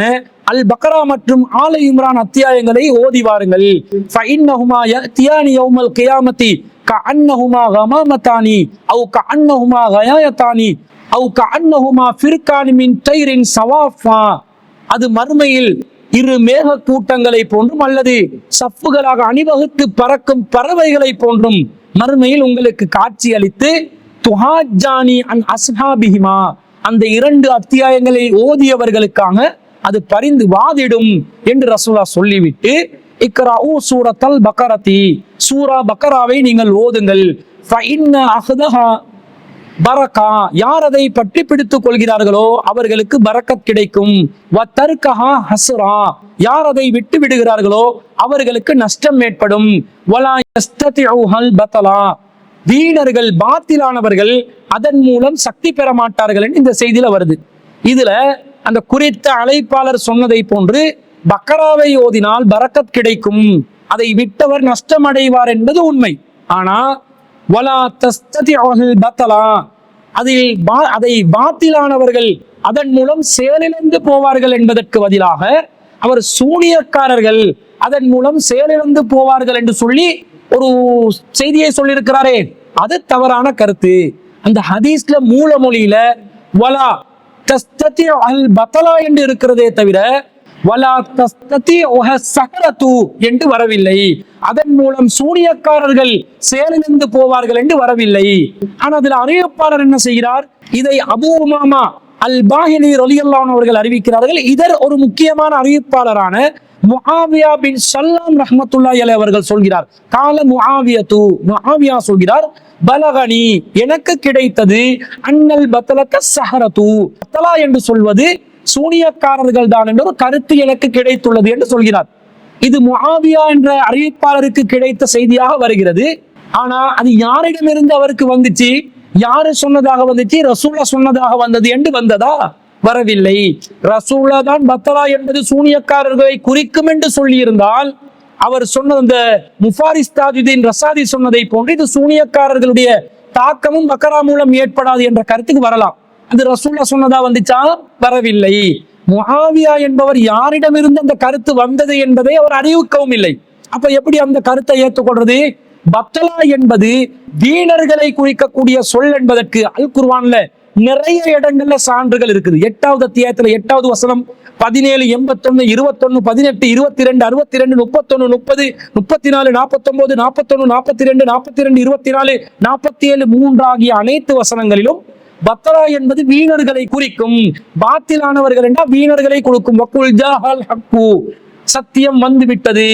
அல் பக்ரா மற்றும் ஆல இம்ரான் அத்தியாயங்களை ஓதி வாருங்கள். ஃபஇன்னஹுமா யஅதியானி யௌமல் கியாமத்தி கஅன்னஹுமா கமாமதானி அவ் கஅன்னஹுமா கயாயதானி அவ் கஅன்னஹுமா ஃபிர்கானி மின் தைரின் சவாஃபா, அது மறுமையில் இரு மேக கூட்டங்களை போன்றும் அல்லது சஃப்புகளாக அணிவகுத்து பறக்கும் பறவைகளை போன்றும் மறுமையில் உங்களுக்கு காட்சி அளித்து துஹாஜானி அன் அஸ்ஹாபிஹிமா, அந்த 2 அத்தியாயங்களை ஓதியவர்களுக்காக அது பரிந்து வாதிடும் என்று ரசூலா சொல்லிவிட்டு, இக்ராஉ சூரத்தல் பக்கரதி, சூரா பக்கராவை நீங்கள் ஓதுங்கள், ஃபஇன்ன அஹ்தஹா பரக்கா, யார் அதை பற்றி பிடித்துக் கொள்கிறார்களோ அவர்களுக்கு பரக்கத் கிடைக்கும், வ தர்கஹா ஹஸ்ரா, யார் அதை விட்டு விடுகிறார்களோ அவர்களுக்கு நஷ்டம் ஏற்படும், வலா யஸ்ததிஉஹல் பதலா, வீணர்கள் பாத்திலானவர்கள் அதன் மூலம் சக்தி பெற மாட்டார்கள் என்று இந்த செய்தியில வருது. இதுல அந்த குறித்த அழைப்பாளர் சொன்னதை போன்று பக்கராவை ஓதினால் பரக்கத் கிடைக்கும், அதை விட்டவர் நஷ்டம் அடைவார் என்பது உண்மை. ஆனா வலா தஸ்ததிஉல் பதலா, அதை பாத்திலானவர்கள் அதன் மூலம் செயலிழந்து போவார்கள் என்பதற்கு பதிலாக அவர் சூனியக்காரர்கள் அதன் மூலம் செயலிழந்து போவார்கள் என்று சொல்லி ஒரு செய்தியை சொல்லியிருக்கிறாரே, அது தவறான கருத்து. அந்த ஹதீஸ்ல மூல மொழியில வலா தஸ்ததிஉல் பதலா என்று இருக்கிறதே தவிர வலா தஸ்ததிஉஹ ஸஹரது என்று வரவில்லை. அதன் மூலம் சூனியக்காரர்கள் செயலிழந்து போவார்கள் என்று வரவில்லை. ஆனால் அதில் அறிவிப்பாளர் என்ன செய்கிறார், இதை அபூ உமாமா அல் பாஹிலி ரலியல்லாஹு அன்ஹு அவர்கள் அறிவிக்கிறார்கள். இதர் ஒரு முக்கியமான அறிவிப்பாளரான முஆவியா பின் ஸல்லாம் ரஹ்மத்துல்லாஹி அலைஹி அவர்கள் சொல்கிறார், கால முஆவியா சொல்கிறார், பலகனி, எனக்கு கிடைத்தது, அன்னல் பத்தலக ஸஹரது, பத்தலா என்று சொல்வது சூனியக்காரர்கள் தான் என்ற ஒரு கருத்து எனக்கு கிடைத்துள்ளது என்று சொல்கிறார். இது முஆவியா என்ற அறிவிப்பாளருக்கு கிடைத்த செய்தியாக வருகிறது. ஆனா அது யாரிடமிருந்து அவருக்கு வந்துச்சு, யாரு சொன்னதாக வந்துச்சு, ரசூலா சொன்னதாக வந்தது என்று வந்ததா? வரவில்லை. ரசூலா தான் பத்தலா என்பது சூனியக்காரர்களை குறிக்கும் என்று சொல்லி இருந்தால், அவர் சொன்ன அந்த முஃபாரிஸ் தாஜுதீன் ரசாதி சொன்னதை போன்று இது சூனியக்காரர்களுடைய தாக்கமும் பக்கரா மூலம் ஏற்படாது என்ற கருத்துக்கு வரலாம். அது ரசூலா சொன்னதா வந்துச்சா? வரவில்லை. முஆவியா என்பவர் யாரிடமிருந்து அந்த கருத்து வந்தது என்பதை அவர் அறிவிக்கவும் இல்லை. அப்ப எப்படி அந்த கருத்தை ஏற்றுக்கொள்றது? பத்தலா என்பது வீணர்களை குறிக்கக்கூடிய சொல் என்பதற்கு அல் குர்ஆன்ல நிறைய இடங்கள்ல சான்றுகள் இருக்குது. 8வது அத்தியாயத்துல 8வது வசனம், 17, 81, 21, 18, 22, 62, 31, 30, 34, 49, 41, 42, 42, 24, 47, 3 ஆகிய அனைத்து வசனங்களிலும் பத்தலா என்பது வீணர்களை குறிக்கும். பாத்திலானவர்கள் என்றால் வீணர்களை கொடுக்கும். வக்குல் ஜாஹல் ஹக்கு, சத்தியம் வந்து விட்டது,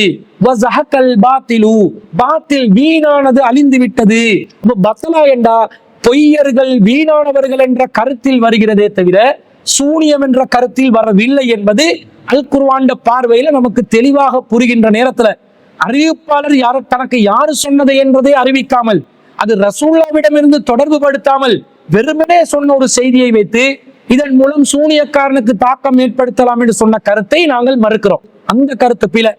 வஸஹகல் பாத்திலு, பாத்தில் வீணானது அழிந்து விட்டது. பத்தலா என்றா பொய்யர்கள் வீணானவர்கள் என்ற கருத்தில் வருகிறதே தவிர சூனியம் என்ற கருத்தில் வரவில்லை என்பது அல் குர்ஆன் பார்வையில நமக்கு தெளிவாக புரிகின்ற நேரத்துல அறிவிப்பாளர் தனக்கு யாரு சொன்னது என்பதை அறிவிக்காமல், அது ரசூலுல்லாஹ்விடமிருந்து தொடர்பு படுத்தாமல் வெறுமனே சொன்ன ஒரு செய்தியை வைத்து இதன் மூலம் சூனியக்காரனுக்கு தாக்கம் ஏற்படுத்தலாம் என்று சொன்ன கருத்தை நாங்கள் மறுக்கிறோம். அந்த கருத்து பிழை.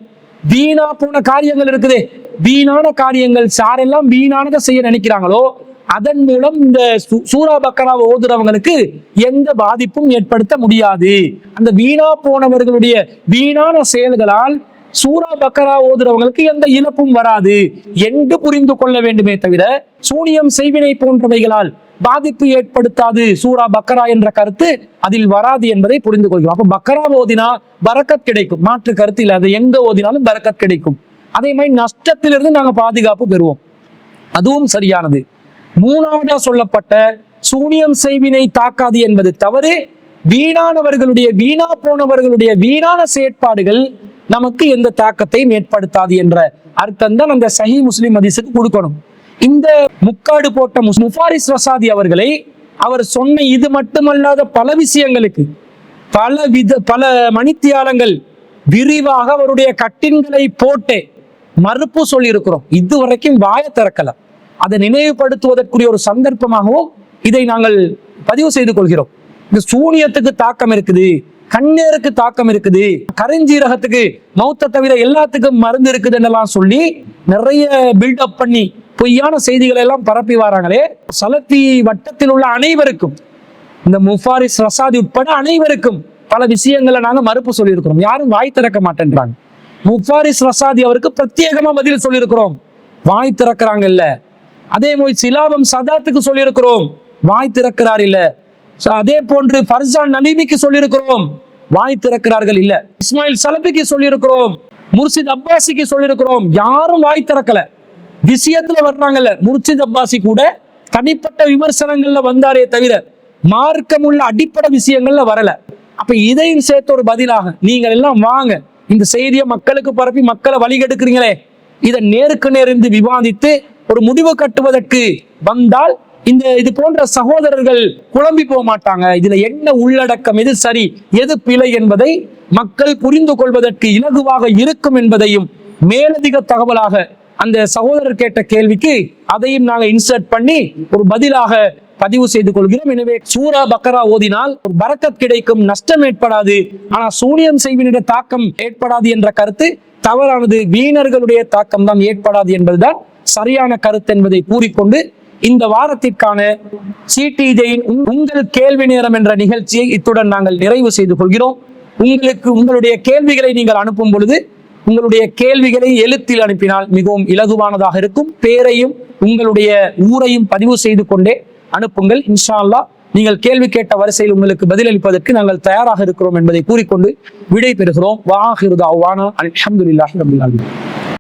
வீணா போன காரியங்கள் இருக்குதே, வீணான காரியங்கள் யாரெல்லாம் வீணானதை செய்ய நினைக்கிறாங்களோ அதன் மூலம் இந்த சூரா பக்கராவை ஓதுறவங்களுக்கு எந்த பாதிப்பும் ஏற்படுத்த முடியாது. அந்த வீணா போனவர்களுடைய வீணான செயல்களால் சூரா பக்கரா ஓதுறவங்களுக்கு எந்த இழப்பும் வராது என்று புரிந்து கொள்ள வேண்டுமே தவிர சூனியம் செய்வினை போன்றவைகளால் பாதிப்பு ஏற்படுத்தாது சூரா பக்கரா என்ற கருத்து அதில் வராது என்பதை புரிந்து கொள்கிறோம். அப்ப பக்கரா ஓதினா பரக்கத் கிடைக்கும், மாற்று கருத்து இல்லை. அது எங்க ஓதினாலும் பரக்கத் கிடைக்கும். அதே மாதிரி நஷ்டத்திலிருந்து நாங்க பாதுகாப்பு பெறுவோம், அதுவும் சரியானது. மூணாவதா சொல்லப்பட்ட சூனியம் செய்வினை தாக்காது என்பது தவறு. வீணானவர்களுடைய வீணா போனவர்களுடைய வீணான செயற்பாடுகள் நமக்கு எந்த தாக்கத்தையும் ஏற்படுத்தாது என்ற அர்த்தம் தான் அந்த சஹி முஸ்லிம் ஹதீஸுக்கு கொடுக்கணும். இந்த முக்காடு போட்ட முஃபாரிஸ் ரசாதி அவர்களை அவர் சொன்ன இது மட்டுமல்லாத பல விஷயங்களுக்கு பல மணித்தியாலங்கள் விரிவாக அவருடைய கட்டின்களை போட்டு மறுப்பு சொல்லி இருக்கிறோம். இதுவரைக்கும் வாய திறக்கல. அதை நினைவுபடுத்துவதற்குரிய ஒரு சந்தர்ப்பமாகவும் இதை நாங்கள் பதிவு செய்து கொள்கிறோம். இந்த சூனியத்துக்கு தாக்கம் இருக்குது, கண்ணீருக்கு தாக்கம் இருக்குது, கருஞ்சீரகத்துக்கு மௌத்தை தவிர எல்லாத்துக்கும் மருந்து இருக்குது என்னெல்லாம் சொல்லி நிறைய பில்டப் பண்ணி பொய்யான செய்திகளை எல்லாம் பரப்பி வராங்களே. சலஃபி வட்டத்தில் உள்ள அனைவருக்கும், இந்த முஃபாரிஸ் ரசாதி உட்பட அனைவருக்கும் பல விஷயங்களை நாங்க மறுப்பு சொல்லியிருக்கிறோம். யாரும் வாய் திறக்க மாட்டேன்றாங்க. முஃபாரிஸ் ரசாதி அவருக்கு பிரத்யேகமா பதில் சொல்லியிருக்கிறோம், வாய் திறக்கிறாங்க இல்ல. அதே மாதிரி சிலாபம் சதாத்துக்கு சொல்லியிருக்கிறோம், வாய் திறக்கிறார் இல்ல. அதே போன்று ஃபர்சான் நலீமிக்கு சொல்லியிருக்கிறோம், வாய் திறக்கிறார்கள் இல்ல. இஸ்மாயில் சலபிக்கு சொல்லியிருக்கிறோம், முர்ஷித் அப்பாசிக்கு சொல்லியிருக்கிறோம், யாரும் வாய் திறக்கல. விஷயத்துல வர்றாங்கல்ல, முர்ஷித் அப்பாசி கூட தனிப்பட்ட விமர்சனங்கள்ல வந்தாரே தவிர மார்க்கமுள்ள அடிப்படை விஷயங்கள்ல வரல. அப்ப இதையும் சேர்த்து ஒரு பதிலாக நீங்கள் எல்லாம் வாங்க, இந்த செய்தியை மக்களுக்கு பரப்பி மக்களை வழிகெடுக்கிறீங்களே, இதை நேருக்கு நேர்ந்து விவாதித்து ஒரு முடிவு கட்டுவதற்கு வந்தால் இது போன்ற சகோதரர்கள் குழம்பி போக மாட்டாங்க. இதுல என்ன உள்ளடக்கம், எது சரி எது பிழை என்பதை மக்கள் புரிந்து கொள்வதற்கு இலகுவாக இருக்கும் என்பதையும் மேலதிக தகவலாக அந்த சகோதரர் கேட்ட கேள்விக்கு அதையும் நாங்கள் இன்சர்ட் பண்ணி ஒரு பதிலாக பதிவு செய்து கொள்கிறோம். எனவே சூரா பக்கரா ஓதினால் ஒரு பரக்கத் கிடைக்கும், நஷ்டம் ஏற்படாது. ஆனா சூனியம் செய்வினுடைய தாக்கம் ஏற்படாது என்ற கருத்து தவறானது. வீணர்களுடைய தாக்கம் தான் ஏற்படாது என்பதுதான் சரியான கருத்து என்பதை கூறிக்கொண்டு இந்த வாரத்திற்கான சிடிஜேயின் உங்கள் கேள்வி நேரம் என்ற நிகழ்ச்சியை இத்துடன் நாங்கள் நிறைவு செய்து கொள்கிறோம். உங்களுடைய கேள்விகளை நீங்கள் அனுப்பும் பொழுது உங்களுடைய கேள்விகளை எழுத்தில் அனுப்பினால் மிகவும் இலகுவானதாக இருக்கும். பேரையும் உங்களுடைய ஊரையும் பதிவு செய்து கொண்டே அனுப்புங்கள். இன்ஷா அல்லாஹ் நீங்கள் கேள்வி கேட்ட வரிசையில் உங்களுக்கு பதிலளிப்பதற்கு நாங்கள் தயாராக இருக்கிறோம் என்பதை கூறிக்கொண்டு விடை பெறுகிறோம். வஆகிரு தஅவானா அல்ஹம்துலில்லாஹி ரப்பில் ஆலமீன்.